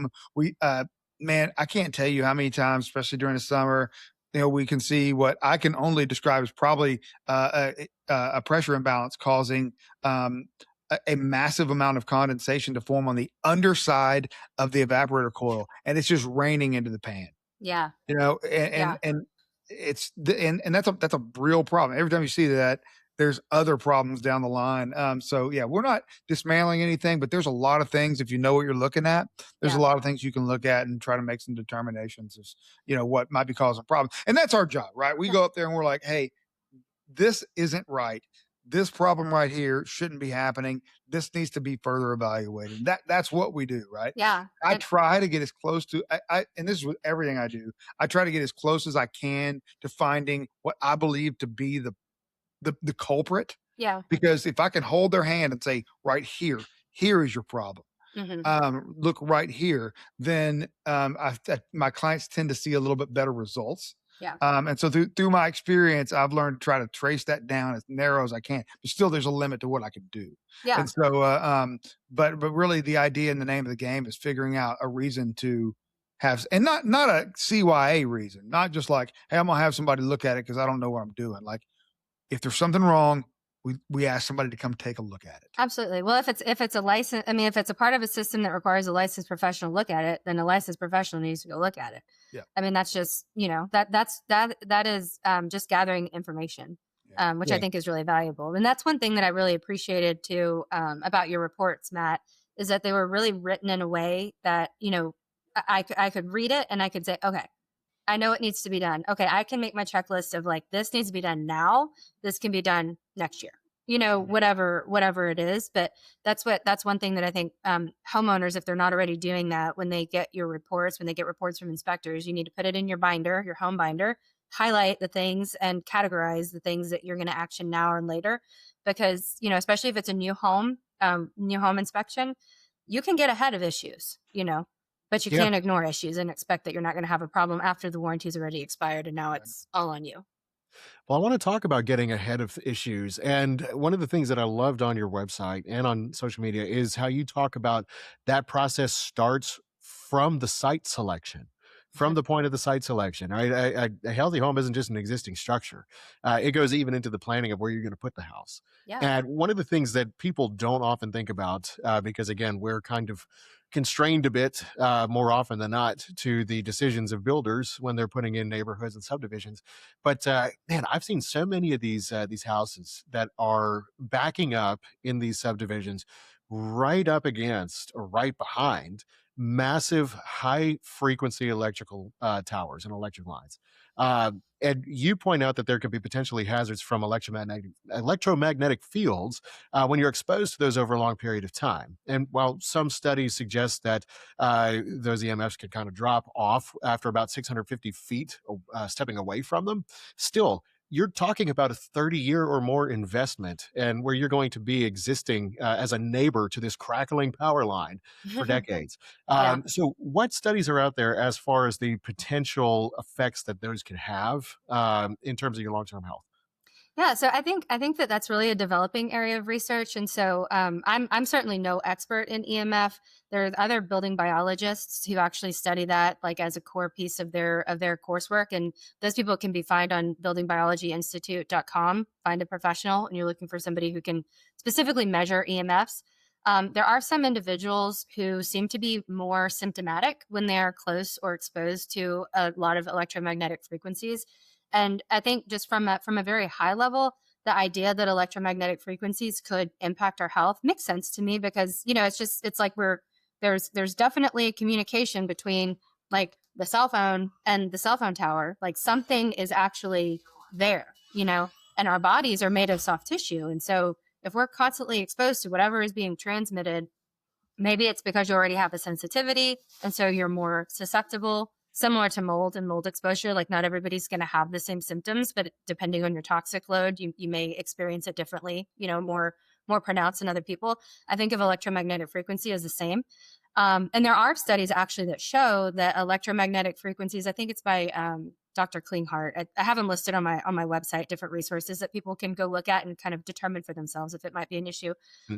Man, I can't tell you how many times, especially during the summer, we can see what I can only describe as probably a pressure imbalance causing a massive amount of condensation to form on the underside of the evaporator coil, and it's just raining into the pan. Yeah. And Yeah. it's and that's a real problem. Every time you see that, there's other problems down the line. So yeah, we're not dismantling anything, but there's a lot of things if you know what you're looking at. There's Yeah. a lot of things you can look at and try to make some determinations as what might be causing problems. And that's our job, right? We Yeah. go up there and we're like, hey, this isn't right. This problem right here shouldn't be happening. This needs to be further evaluated. That's what we do, right? Yeah. I And- try to get as close to and this is with everything I do. I try to get as close as I can to finding what I believe to be the culprit. yeah. Because if I can hold their hand and say, right here is your problem. Mhm. Look right here, then my clients tend to see a little bit better results. Yeah. And so through my experience, I've learned to try to trace that down as narrow as I can. But still, there's a limit to what I can do. Yeah. And so, but really, the idea and the name of the game is figuring out a reason to have, and not a CYA reason, not just like, hey, I'm gonna have somebody look at it because I don't know what I'm doing. Like, If there's something wrong, we ask somebody to come take a look at it. Absolutely. Well, if it's a license, I mean, if it's a part of a system that requires a licensed professional to look at it, then a licensed professional needs to go look at it. Yeah. I mean, that's just, that is just gathering information, which I think is really valuable. And that's one thing that I really appreciated too, about your reports, Matt, is that they were really written in a way that, I could read it and I could say, okay, I know it needs to be done. Okay, I can make my checklist of like, this needs to be done now. This can be done next year. Whatever it is. But that's one thing that I think homeowners, if they're not already doing that, when they get reports from inspectors, you need to put it in your binder, your home binder, highlight the things and categorize the things that you're going to action now or later. Because, especially if it's a new home inspection, you can get ahead of issues, but you can't ignore issues and expect that you're not going to have a problem after the warranty's already expired and now it's all on you. Well, I want to talk about getting ahead of issues. And one of the things that I loved on your website and on social media is how you talk about that process starts from the site selection. From the point of the site selection, right? A healthy home isn't just an existing structure. It goes even into the planning of where you're going to put the house. Yeah. And one of the things that people don't often think about, because again, we're kind of constrained a bit more often than not to the decisions of builders when they're putting in neighborhoods and subdivisions. But man, I've seen so many of these houses that are backing up in these subdivisions right up against or right behind massive high frequency electrical towers and electric lines. And you point out that there could be potentially hazards from electromagnetic fields when you're exposed to those over a long period of time. And while some studies suggest that those EMFs could kind of drop off after about 650 feet stepping away from them, still, you're talking about a 30-year or more investment, and where you're going to be existing as a neighbor to this crackling power line for decades. So what studies are out there as far as the potential effects that those can have in terms of your long-term health? Yeah, so I think that that's really a developing area of research, and so I'm certainly no expert in EMF. There are other building biologists who actually study that like as a core piece of their coursework, and those people can be found on buildingbiologyinstitute.com. Find a professional, and you're looking for somebody who can specifically measure EMFs. There are some individuals who seem to be more symptomatic when they are close or exposed to a lot of electromagnetic frequencies. And I think just from a very high level, the idea that electromagnetic frequencies could impact our health makes sense to me because, it's like there's definitely a communication between like the cell phone and the cell phone tower. Like something is actually there, and our bodies are made of soft tissue. And so if we're constantly exposed to whatever is being transmitted, maybe it's because you already have a sensitivity. And so you're more susceptible. Similar to mold and mold exposure, like not everybody's going to have the same symptoms, but depending on your toxic load, you may experience it differently, more pronounced than other people. I think of electromagnetic frequency as the same. And there are studies actually that show that electromagnetic frequencies, I think it's by Dr. Klinghardt. I have them listed on my website, different resources that people can go look at and kind of determine for themselves if it might be an issue.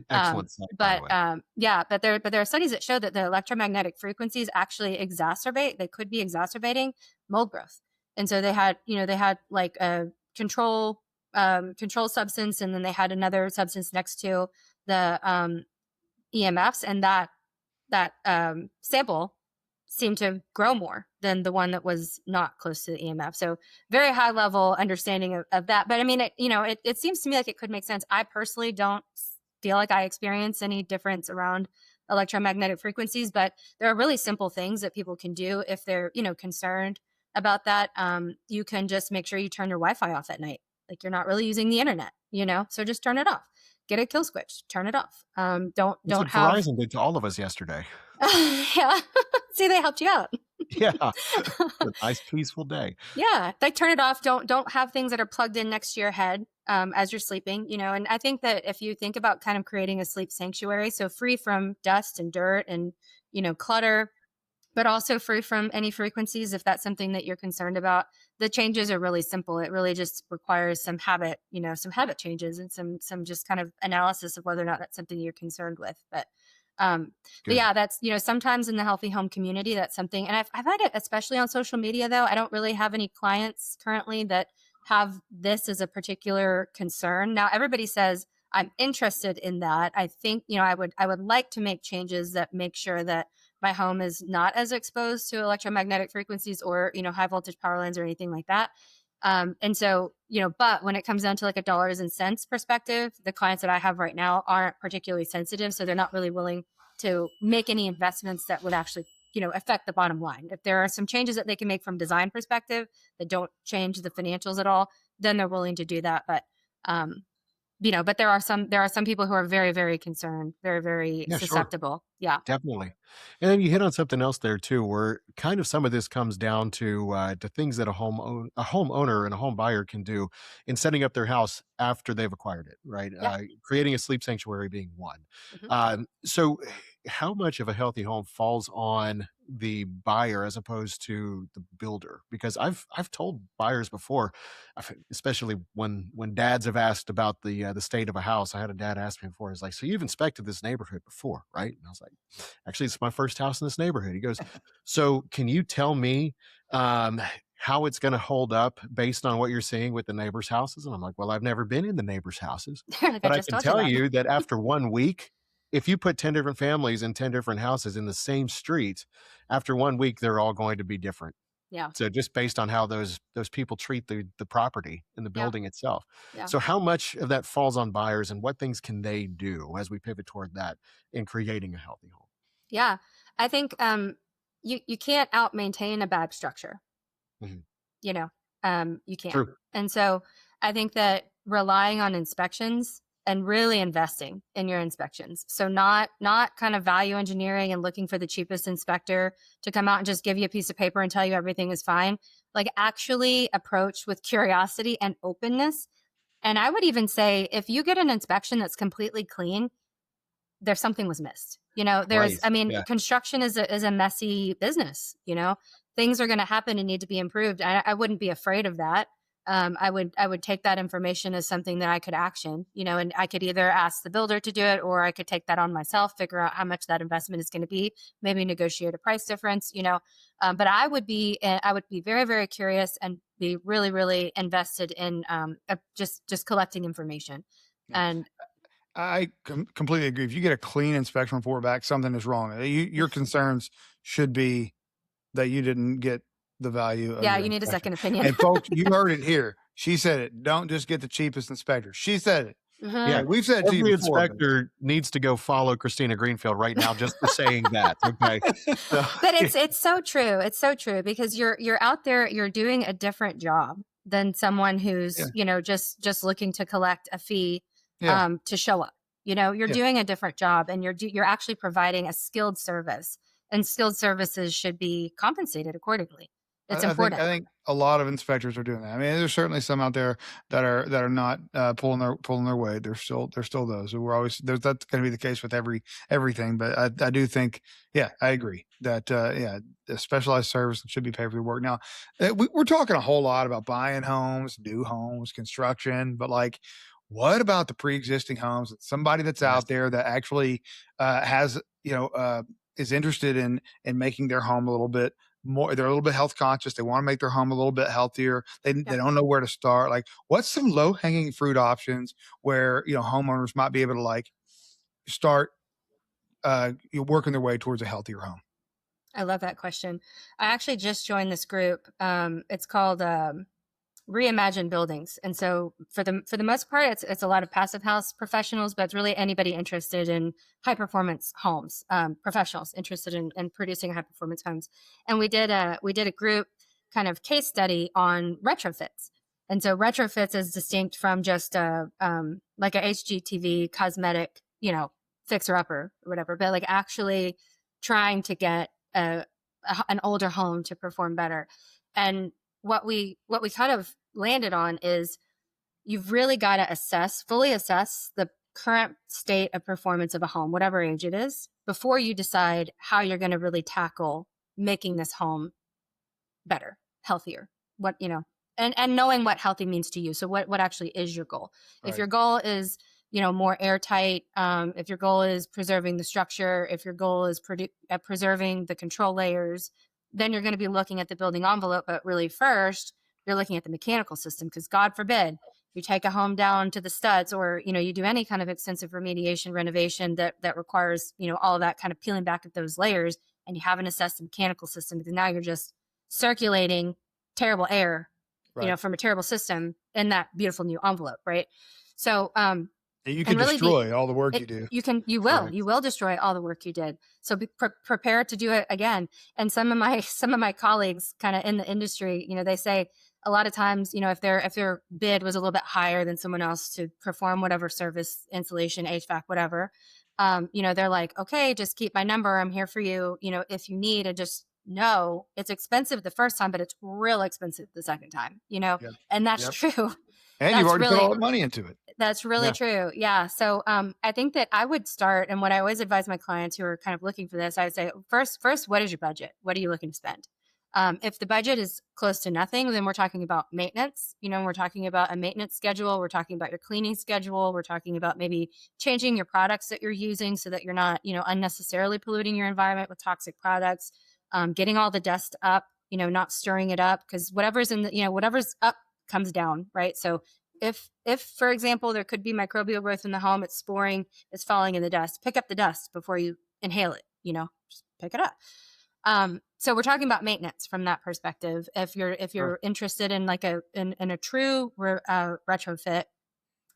Excellent site, by the way. But there are studies that show that the electromagnetic frequencies actually they could be exacerbating mold growth. And so they had like a control substance, and then they had another substance next to the EMFs, and that sample seemed to grow more than the one that was not close to the EMF. So very high level understanding of that. But I mean, it seems to me like it could make sense. I personally don't feel like I experience any difference around electromagnetic frequencies, but there are really simple things that people can do if they're, concerned about that. You can just make sure you turn your Wi-Fi off at night. Like you're not really using the internet, so just turn it off. Get a kill switch, turn it off. That's what Verizon did to all of us yesterday. Yeah. See, they helped you out. Yeah. A nice peaceful day. Yeah. Like turn it off. Don't have things that are plugged in next to your head as you're sleeping, and I think that if you think about kind of creating a sleep sanctuary, so free from dust and dirt and, clutter, but also free from any frequencies, if that's something that you're concerned about, the changes are really simple. It really just requires some habit changes and some just kind of analysis of whether or not that's something you're concerned with. But yeah, that's, sometimes in the healthy home community, that's something. And I've had it, especially on social media, though. I don't really have any clients currently that have this as a particular concern. Now, everybody says, I'm interested in that. I think, I would like to make changes that make sure that my home is not as exposed to electromagnetic frequencies or, high voltage power lines or anything like that. And so, but when it comes down to like a dollars and cents perspective, the clients that I have right now aren't particularly sensitive. So they're not really willing to make any investments that would actually, affect the bottom line. If there are some changes that they can make from design perspective that don't change the financials at all, then they're willing to do that. But, but there are some people who are very, very concerned, very, very Yeah, sure. susceptible. Yeah. Definitely. And then you hit on something else there too, where kind of some of this comes down to things that a homeowner and a home buyer can do in setting up their house after they've acquired it, right? Yeah. Creating a sleep sanctuary being one. Mhm. So how much of a healthy home falls on the buyer as opposed to the builder? Because I've told buyers before, especially when dads have asked about the state of a house. I had a dad ask me before, he's like, "So you've inspected this neighborhood before, right?" And I was like, "Actually, it's my first house in this neighborhood." He goes, "So can you tell me how it's going to hold up based on what you're seeing with the neighbors' houses?" And I'm like, "Well, I've never been in the neighbors' houses, Like I but I just can told you tell that. you that after 1 week, if you put 10 different families in 10 different houses in the same street, after 1 week, they're all going to be different." Yeah. So just based on how those people treat the property and the Yeah. building itself. Yeah. So how much of that falls on buyers, and what things can they do as we pivot toward that in creating a healthy home? Yeah. I think you can't out maintain a bad structure. Mhm. You know, you can't. True. And so I think that relying on inspections and really investing in your inspections. So not kind of value engineering and looking for the cheapest inspector to come out and just give you a piece of paper and tell you everything is fine. Like actually approach with curiosity and openness. And I would even say if you get an inspection that's completely clean, there's something was missed. Right. Yeah. Construction is a messy business, things are going to happen and need to be improved. I wouldn't be afraid of that. I would take that information as something that I could action, and I could either ask the builder to do it, or I could take that on myself, figure out how much that investment is going to be, maybe negotiate a price difference, but I would be very, very curious and be really, really invested in just collecting information. Yeah. And I completely agree. If you get a clean inspection report back, something is wrong. Your concerns should be that you didn't get the value of yeah, your you need a inspection. second opinion. And folks, you heard it here. She said it. Don't just get the cheapest inspector. She said it. Yeah. Okay, we've said it to you Every before. inspector needs to go follow Cristina Greenfield right now just for saying that. Okay. So, But it's so true. It's so true because you're out there, you're doing a different job than someone who's, just looking to collect a fee Yeah. to show up. You're Yeah. doing a different job and you're actually providing a skilled service, and skilled services should be compensated accordingly. It's important. I think a lot of inspectors are doing that. I mean, there's certainly some out there that are not pulling their weight. There's still those. So we're always that's going to be the case with everything. But I do think, yeah, I agree that the specialized service should be paid for the work. Now, we're talking a whole lot about buying homes, new homes, construction, but like, what about the pre-existing homes? Somebody that's yes. out there that actually has is interested in making their home a little bit more, they're a little bit health conscious. They want to make their home a little bit healthier. They don't know where to start. Like, what's some low hanging fruit options where, homeowners might be able to like start working their way towards a healthier home? I love that question. I actually just joined this group. It's called Reimagine Buildings, and so for the most part, it's a lot of passive house professionals, but it's really anybody interested in high performance homes, professionals interested in producing high performance homes. And we did a group kind of case study on retrofits. And so retrofits is distinct from just like a HGTV cosmetic, fixer upper or whatever, but like actually trying to get an older home to perform better. And what we kind of landed on is you've really got to fully assess the current state of performance of a home, whatever age it is, before you decide how you're going to really tackle making this home better, healthier, and knowing what healthy means to you. So what actually is your goal? Right. If your goal is, more airtight, if your goal is preserving the structure, if your goal is preserving the control layers, then you're going to be looking at the building envelope. But really first, you're looking at the mechanical system, because God forbid you take a home down to the studs, or, you know, you do any kind of extensive remediation renovation that requires, you know, all of that kind of peeling back of those layers, and you haven't assessed the mechanical system, because now you're just circulating terrible air, you know, from a terrible system in that beautiful new envelope. Right. So, you can really destroy all the work you do. You will destroy all the work you did. So be prepared to do it again. And some of my colleagues kind of in the industry, you know, they say a lot of times, you know, if their bid was a little bit higher than someone else to perform whatever service, insulation, HVAC, whatever, you know, they're like, okay, just keep my number. I'm here for you. You know, if you need, and just know it's expensive the first time, but it's real expensive the second time, you know, and that's true. And you've already put all the money into it. That's really true. Yeah. So I think that I would start, and what I always advise my clients who are kind of looking for this, I would say, first, what is your budget? What are you looking to spend? If the budget is close to nothing, then we're talking about maintenance. You know, we're talking about a maintenance schedule. We're talking about your cleaning schedule. We're talking about maybe changing your products that you're using so that you're not, you know, unnecessarily polluting your environment with toxic products, getting all the dust up, you know, not stirring it up, because whatever's in the, you know, whatever's up comes down, right? So if for example, there could be microbial growth in the home, it's sporing, it's falling in the dust, pick up the dust before you inhale it, you know, just pick it up. So we're talking about maintenance from that perspective. If you're interested in like in a true retrofit,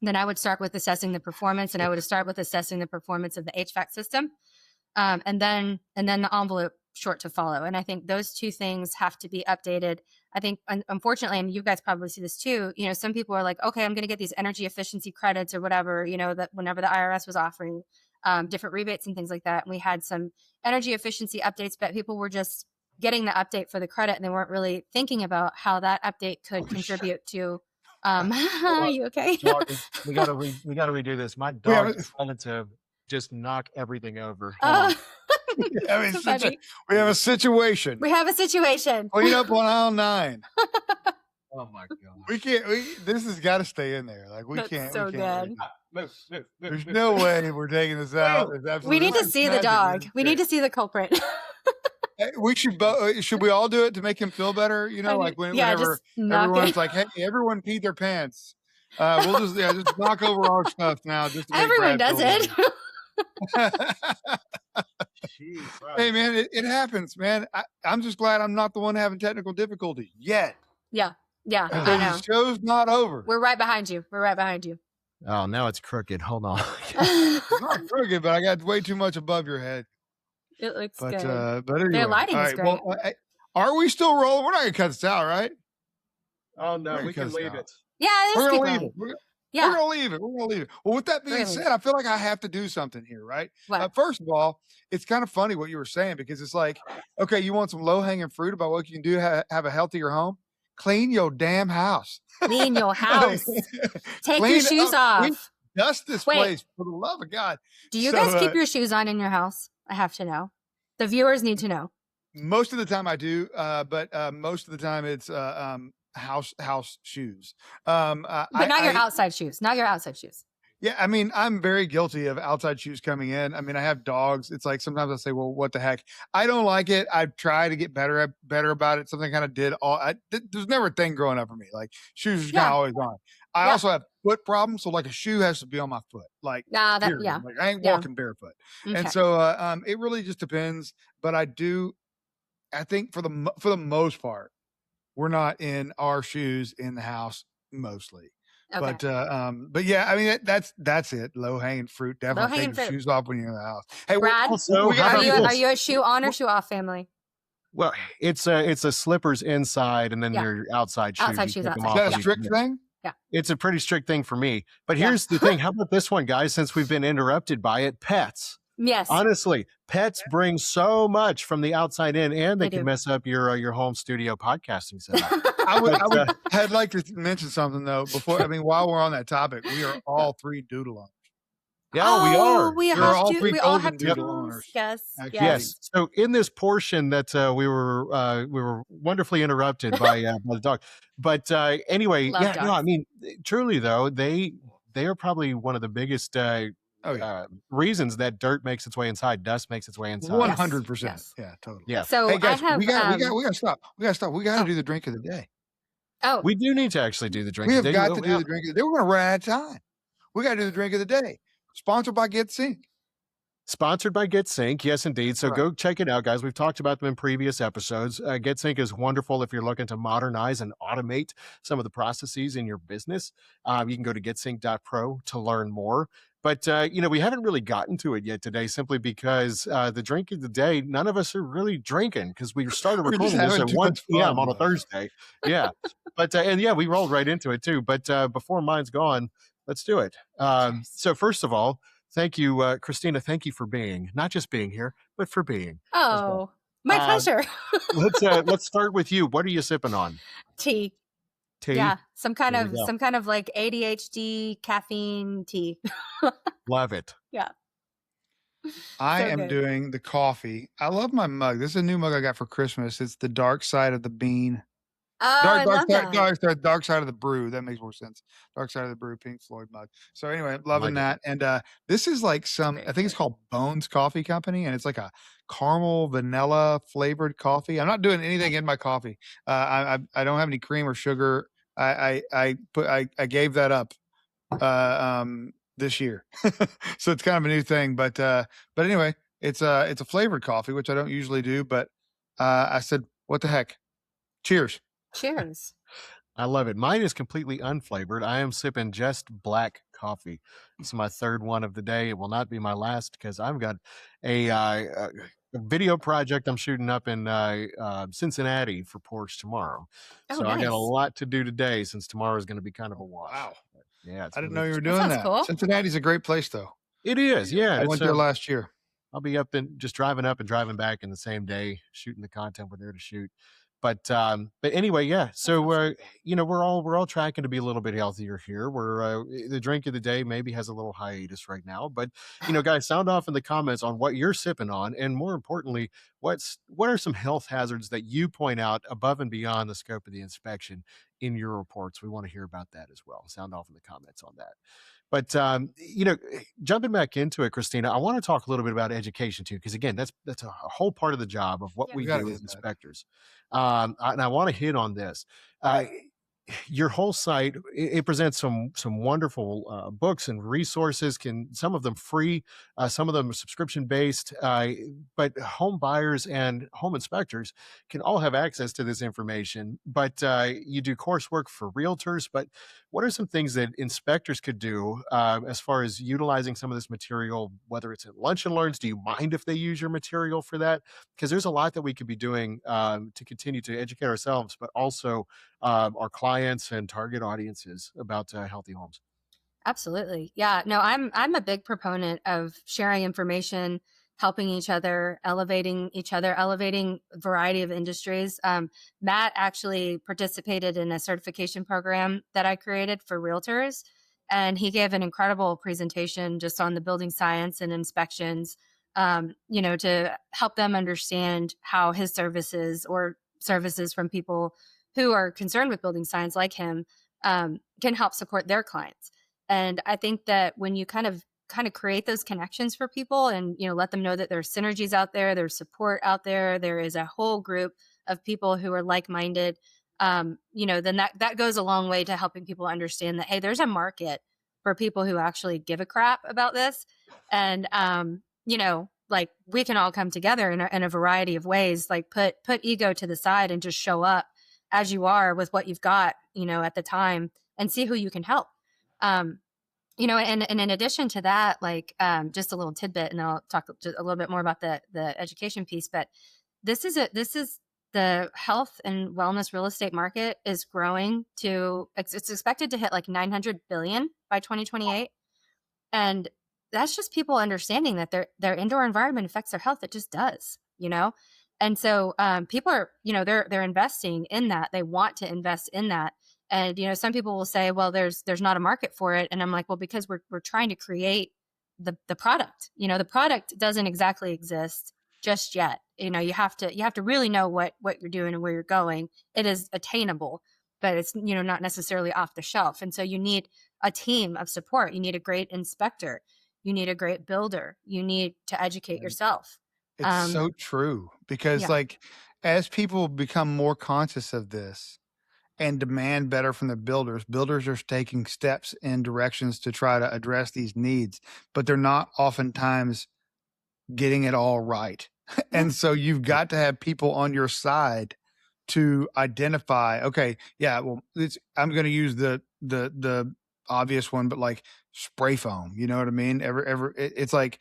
then I would start with assessing the performance, and I would start with assessing the performance of the HVAC system, and then the envelope short to follow. And I think those two things have to be updated. I think, unfortunately, and you guys probably see this too, you know, some people are like, okay, I'm going to get these energy efficiency credits or whatever, you know, that whenever the IRS was offering different rebates and things like that. And we had some energy efficiency updates, but people were just getting the update for the credit, and they weren't really thinking about how that update could contribute to. Are you okay? we gotta redo this. My dog wanted to just knock everything over. We have a situation. We have a situation. Clean up on aisle 9. Oh my God. We can't. This has got to stay in there. Like we can't. So we can't good. Move. There's no way we're taking this out. We need to see the dog. We need to see the culprit. We should we all do it to make him feel better? You know, like whenever everyone's like, "Hey, everyone peed their pants." We'll just knock over our stuff now. Just to make everyone does it. Hey man, it happens, man. I'm just glad I'm not the one having technical difficulty yet. Yeah, I know. The show's not over. We're right behind you. Oh, now it's crooked. Hold on. It's not crooked, but I got way too much above your head. It looks good. But anyway, their lighting is great. Well, are we still rolling? We're not gonna cut this out, right? Oh no, we can leave it. Yeah, we're gonna leave it. We're gonna leave it. Well, with that being said, I feel like I have to do something here, right? First of all, it's kind of funny what you were saying, because it's like, okay, you want some low-hanging fruit about what you can do to have a healthier home? Clean your damn house. Clean your house. Take your shoes off. Dust this place, for the love of God. Do you guys keep your shoes on in your house? I have to know. The viewers need to know. Most of the time I do, but most of the time it's house shoes. But not your outside shoes. Not your outside shoes. Yeah, I mean, I'm very guilty of outside shoes coming in. I mean, I have dogs. It's like sometimes I say, well, what the heck? I don't like it. I try to get better about it. Something kind of did there's never a thing growing up for me. Like shoes are kind of always on. I also have foot problems. So like a shoe has to be on my foot. Like, like I ain't walking barefoot. Okay. And so it really just depends. But I think for the most part, we're not in our shoes in the house mostly. Okay. But yeah, I mean that's it. Low hanging fruit. Definitely take your shoes off when you're in the house. Hey, Brad, are you a shoe on or shoe off family? Well, it's a slippers inside, and then your outside shoes. Outside shoes outside. Is that a strict thing? Yeah, it's a pretty strict thing for me. But here's the thing: how about this one, guys? Since we've been interrupted by it, pets. Yes. Honestly, pets bring so much from the outside in, and they can mess up your home studio podcasting setup. I'd like to mention something though before. I mean, while we're on that topic, we are all 3 doodle owners. Yeah, we are. We're all 3 golden doodle owners. Yes. So in this portion that we were wonderfully interrupted by the dog, but anyway, dogs. No, I mean, truly though, they are probably one of the biggest. Reasons that dirt makes its way inside, dust makes its way inside. 100%. Yeah, totally. Yeah. So hey guys, I have, we gotta stop. We gotta do the drink of the day. Oh, We do need to actually do the drink We of the have day. got to do the drink of the day. We're going to run out of time. We got to do the drink of the day. Sponsored by Get Sync. Sponsored by GetSync, yes, indeed. So Right. go check it out, guys. We've talked about them in previous episodes. GetSync is wonderful if you're looking to modernize and automate some of the processes in your business. You can go to getsync.pro to learn more. But we haven't really gotten to it yet today, simply because the drink of the day, none of us are really drinking because we started We're just recording this having at too 1 much p.m. fun. on a Thursday. Yeah, but and yeah, we rolled right into it too. But before mine's gone, let's do it. cheers. So first of all, thank you, Christina. Thank you for being not just being here, but for being as well. Oh, my Uh, pleasure. let's start with you. What are you sipping on? Tea. Tea. Yeah, some kind There we go. of like ADHD caffeine tea. Love it. Yeah. I So am good. doing the coffee. I love my mug. This is a new mug I got for Christmas. It's the dark side of the bean. Oh, I love that. Dark side of the brew. That makes more sense. Dark side of the brew, Pink Floyd mug. So anyway, I loving like it. that. And this is like Very I think it's good. called Bones Coffee Company, and it's like a caramel vanilla flavored coffee. I'm not doing anything in my coffee. I don't have any cream or sugar. I gave that up this year. So it's kind of a new thing. But anyway, it's a flavored coffee, which I don't usually do, but I said, what the heck? Cheers. Cheers. I love it. Mine is completely unflavored. I am sipping just black coffee. This is my third one of the day. It will not be my last because I've got a video project I'm shooting up in Cincinnati for Porsche tomorrow. Oh, So I got a nice. lot to do today since tomorrow is going to be kind of a wash. Wow. But yeah, it's I didn't really know you were That doing sounds that. cool. Cincinnati's a great place, though. it is. Yeah, I it's went there last year. I'll be up and just driving up and driving back in the same day, shooting the content we're there to shoot. But anyway, yeah. So awesome. we're all tracking to be a little bit healthier here. We're the drink of the day maybe has a little hiatus right now, but guys, sound off in the comments on what you're sipping on, and more importantly, what are some health hazards that you point out above and beyond the scope of the inspection in your reports. We want to hear about that as well. Sound off in the comments on that. But jumping back into it, Christina, I want to talk a little bit about education too, because again, that's a whole part of the job of what Yeah. we We got to do hit as that. inspectors. And I want to hit on this. Your whole site it presents some wonderful books and resources. Some of them free, some of them subscription based. But home buyers and home inspectors can all have access to this information. But you do coursework for realtors. But what are some things that inspectors could do as far as utilizing some of this material? Whether it's at lunch and learns, do you mind if they use your material for that? Because there's a lot that we could be doing to continue to educate ourselves, but also our clients and target audiences about healthy homes. Absolutely. Yeah. No, I'm a big proponent of sharing information, helping each other, elevating a variety of industries. Matt actually participated in a certification program that I created for realtors, and he gave an incredible presentation just on the building science and inspections, to help them understand how his services or services from people who are concerned with building science like him can help support their clients. And I think that when you kind of create those connections for people and let them know that there's synergies out there's support out there is a whole group of people who are like-minded, then that goes a long way to helping people understand that, hey, there's a market for people who actually give a crap about this. And like we can all come together in a variety of ways, like put ego to the side and just show up as you are with what you've got at the time, and see who you can help. And in addition to that, like just a little tidbit, and then I'll talk just a little bit more about the education piece. But this is the health and wellness real estate market is growing to, it's expected to hit like 900 billion by 2028, and that's just people understanding that their indoor environment affects their health. It just does, and so people are they're investing in that. They want to invest in that. And some people will say, well, there's not a market for it, and I'm like, well, because we're trying to create the product. The product doesn't exactly exist just yet. You have to really know what you're doing and where you're going. It is attainable, but it's not necessarily off the shelf. And so you need a team of support. You need a great inspector. You need a great builder. You need to educate yourself. It's so true because Yeah. like as people become more conscious of this, and demand better from the builders. Builders are taking steps in directions to try to address these needs, but they're not oftentimes getting it all right. Yeah. And so you've got to have people on your side to identify, okay, yeah, well, I'm going to use the obvious one, but like spray foam, you know what I mean? It's like,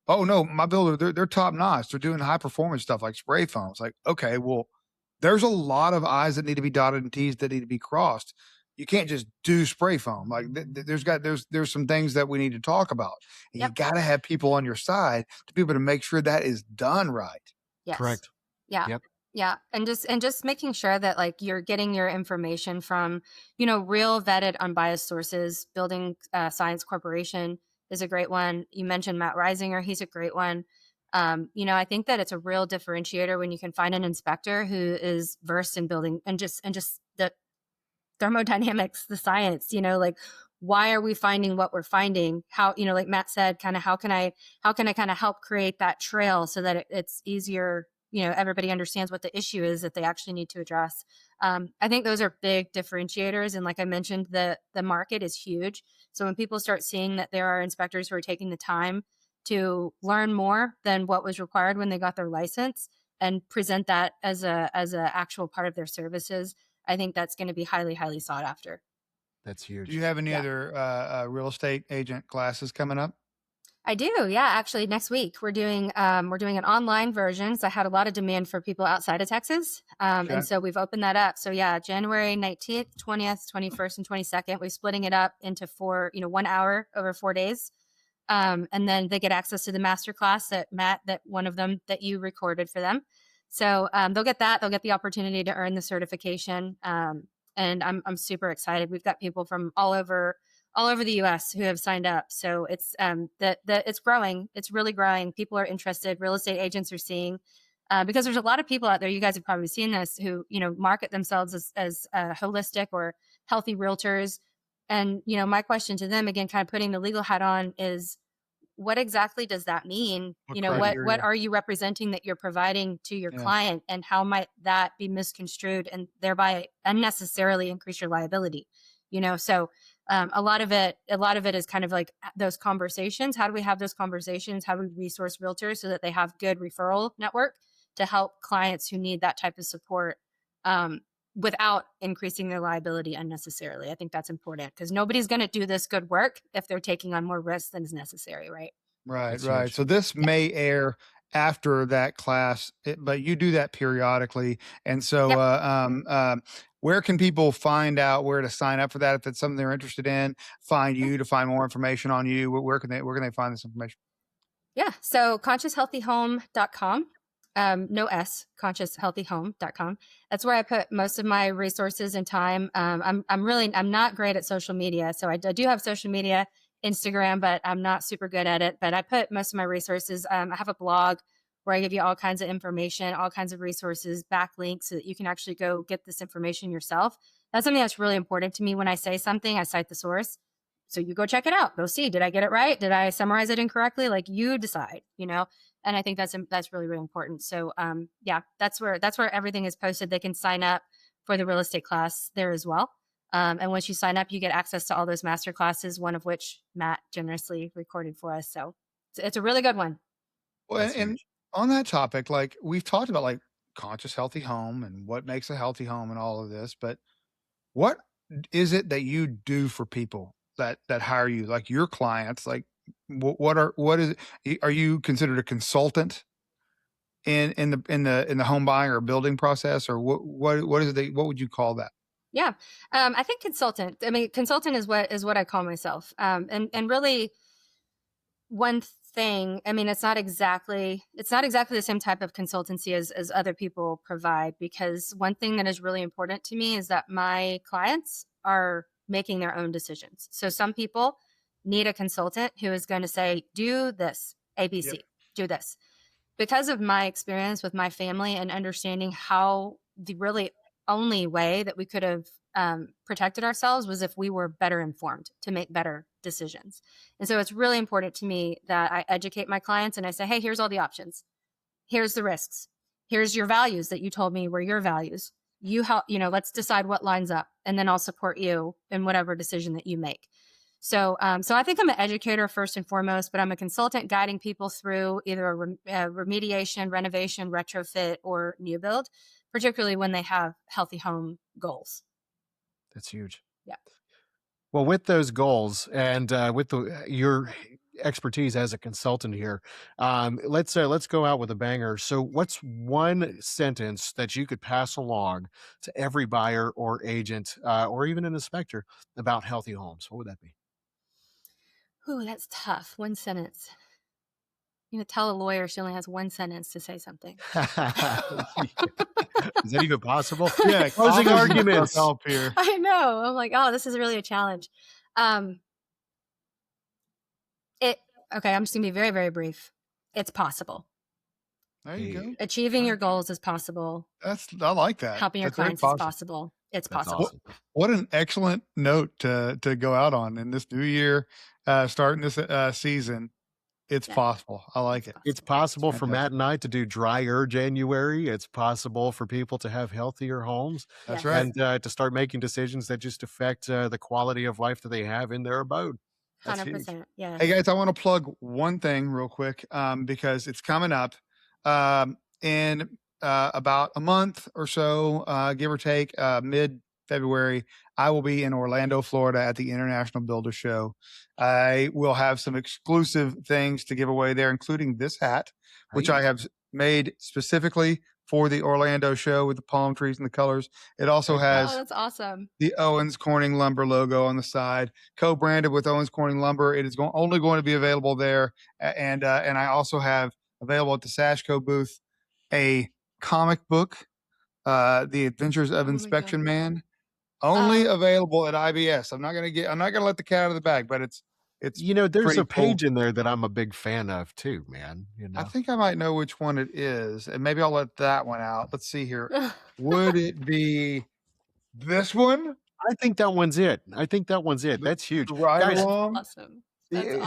oh no, my builder, they're top notch. They're doing high performance stuff like spray foam. It's like, okay, well, there's a lot of I's that need to be dotted and T's that need to be crossed. You can't just do spray foam. Like there's some things that we need to talk about. And you Yep. got to have people on your side to be able to make sure that is done right. Yes. Correct. Yeah. Yep. Yeah. And just making sure that like you're getting your information from, you know, real vetted unbiased sources. Building Science Corporation is a great one. You mentioned Matt Reisinger. He's a great one. You know, I think that it's a real differentiator when you can find an inspector who is versed in building and just the thermodynamics, the science, you know, like why are we finding what we're finding? How, you know, like Matt said, kind of how can I kind of help create that trail so that it's easier, you know, everybody understands what the issue is that they actually need to address. I think those are big differentiators. And like I mentioned, the market is huge. So when people start seeing that there are inspectors who are taking the time to learn more than what was required when they got their license and present that as a actual part of their services, I think that's going to be highly, highly sought after. That's Do huge. you have any Yeah. other real estate agent classes coming up? I do. Yeah. Actually, next week we're doing an online version. So I had a lot of demand for people outside of Texas. Okay. And so we've opened that up. So yeah, January 19th, 20th, 21st, and 22nd, we're splitting it up into 1 hour over 4 days. And then they get access to the masterclass that one of them that you recorded for them. So they'll get that. They'll get the opportunity to earn the certification. And I'm super excited. We've got people from all over the U.S. who have signed up. So it's it's growing. It's really growing. People are interested. Real estate agents are seeing. Because there's a lot of people out there, you guys have probably seen this, who, you know, market themselves as holistic or healthy realtors. And, you know, my question to them, again, kind of putting the legal hat on, is what exactly does that mean? What You know, criteria? what are you representing that you're providing to your Yeah. client, and how might that be misconstrued and thereby unnecessarily increase your liability? You know, so a lot of it is kind of like those conversations. How do we have those conversations? How do we resource realtors so that they have good referral network to help clients who need that type of support without increasing their liability unnecessarily? I think that's important, because nobody's going to do this good work if they're taking on more risk than is necessary, right? Right, That's right. huge. So this may air after that class, but you do that periodically. And so, Yep. where can people find out where to sign up for that if it's something they're interested in? Find you to find more information on you. Where can they find this information? Yeah. So conscioushealthyhome.com. No S, conscioushealthyhome.com. That's where I put most of my resources and time. I'm not great at social media. So I do have social media, Instagram, but I'm not super good at it. But I put most of my resources. I have a blog where I give you all kinds of information, all kinds of resources, backlinks, so that you can actually go get this information yourself. That's something that's really important to me. When I say something, I cite the source. So you go check it out. Go see, did I get it right? Did I summarize it incorrectly? Like, you decide, you know? And I think that's really, really important. So yeah, that's where everything is posted. They can sign up for the real estate class there as well. And once you sign up, you get access to all those master classes, one of which Matt generously recorded for us. So it's a really good one. Well, That's and huge. on that topic, like we've talked about, like conscious healthy home and what makes a healthy home and all of this, but what is it that you do for people that hire you, like your clients? Like, what is it? Are you considered a consultant in the home buying or building process, or what is it? What would you call that? Yeah. I think consultant. I mean, consultant is what I call myself. And really, one thing, I mean, it's not exactly the same type of consultancy as other people provide, because one thing that is really important to me is that my clients are making their own decisions. So some people need a consultant who is going to say, do this, ABC, Yep. do this. Because of my experience with my family and understanding how the really only way that we could have protected ourselves was if we were better informed to make better decisions. And so it's really important to me that I educate my clients and I say, hey, here's all the options. Here's the risks. Here's your values that you told me were your values. let's decide what lines up, and then I'll support you in whatever decision that you make. So I think I'm an educator first and foremost, but I'm a consultant guiding people through either a remediation, renovation, retrofit, or new build, particularly when they have healthy home goals. That's huge. Yeah. Well, with those goals and with your expertise as a consultant here, let's go out with a banger. So, what's one sentence that you could pass along to every buyer or agent or even an inspector about healthy homes? What would that be? Ooh, that's tough. One sentence. Tell a lawyer she only has one sentence to say something. Is that even possible? Yeah, Closing arguments. Help here. I know. I'm like, oh, this is really a challenge. Okay, I'm just gonna be very, very brief. It's possible. There you go. Achieving your goals is possible. I like that. Helping your clients is possible. It's possible. Awesome. What an excellent note to go out on in this new year, starting this season. It's possible. I like it. It's possible for Matt and I to do drier January. It's possible for people to have healthier homes. That's right. And to start making decisions that just affect the quality of life that they have in their abode. 100%. Yeah. Hey guys, I want to plug one thing real quick because it's coming up in about a month or so, give or take, mid-February. I will be in Orlando, Florida at the International Builder Show. I will have some exclusive things to give away there, including this hat, which I have made specifically for the Orlando show with the palm trees and the colors. It also has that's awesome. The Owens Corning Lumber logo on the side, co-branded with Owens Corning Lumber. It is only going to be available there. And I also have available at the Sashco booth a comic book, The Adventures of Inspection Man. Only available at IBS. I'm not gonna let the cat out of the bag, but it's there's a page in there that I'm a big fan of too, man. I think I might know which one it is, and maybe I'll let that one out. Let's see here. Would it be this one? I think that one's it. That's huge. Right Guys, along. Awesome.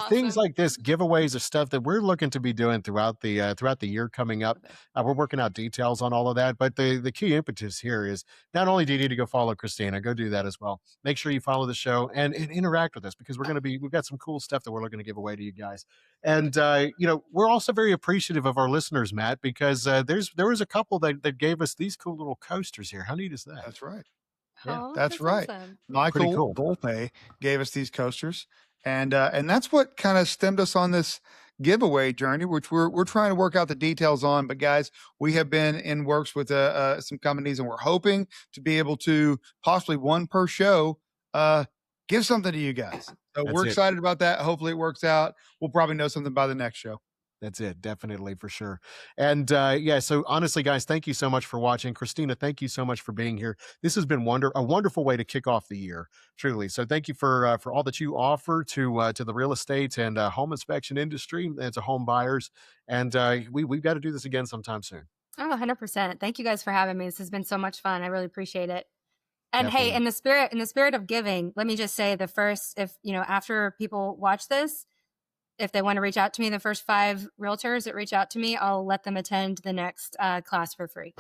Things like this, giveaways of stuff that we're looking to be doing throughout the year coming up. We're working out details on all of that, but the key impetus here is not only do you need to go follow Cristina, go do that as well. Make sure you follow the show and interact with us because we've got some cool stuff that we're looking to give away to you guys. And we're also very appreciative of our listeners, Matt, because there was a couple that gave us these cool little coasters here. How neat is that? That's right. Yeah, that's right. Awesome. Michael Volpe gave us these coasters. And that's what kind of stemmed us on this giveaway journey, which we're trying to work out the details on. But guys, we have been in works with some companies, and we're hoping to be able to possibly one per show give something to you guys. So we're excited about that. Hopefully it works out. We'll probably know something by the next show. That's it. Definitely, for sure. And so honestly, guys, thank you so much for watching. Cristina, thank you so much for being here. This has been a wonderful way to kick off the year, truly. So thank you for all that you offer to the real estate and home inspection industry and to home buyers. And we've got to do this again sometime soon. Oh, 100%. Thank you guys for having me. This has been so much fun. I really appreciate it. And Definitely. Hey, in the spirit of giving, let me just say after people watch this, if they want to reach out to me, the first 5 realtors that reach out to me, I'll let them attend the next class for free.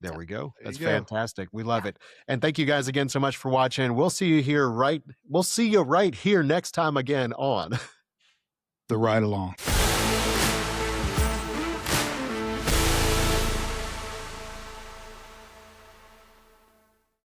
There we go. That's fantastic. We love it. And thank you guys again so much for watching. We'll see you right here next time again on The Ride Along.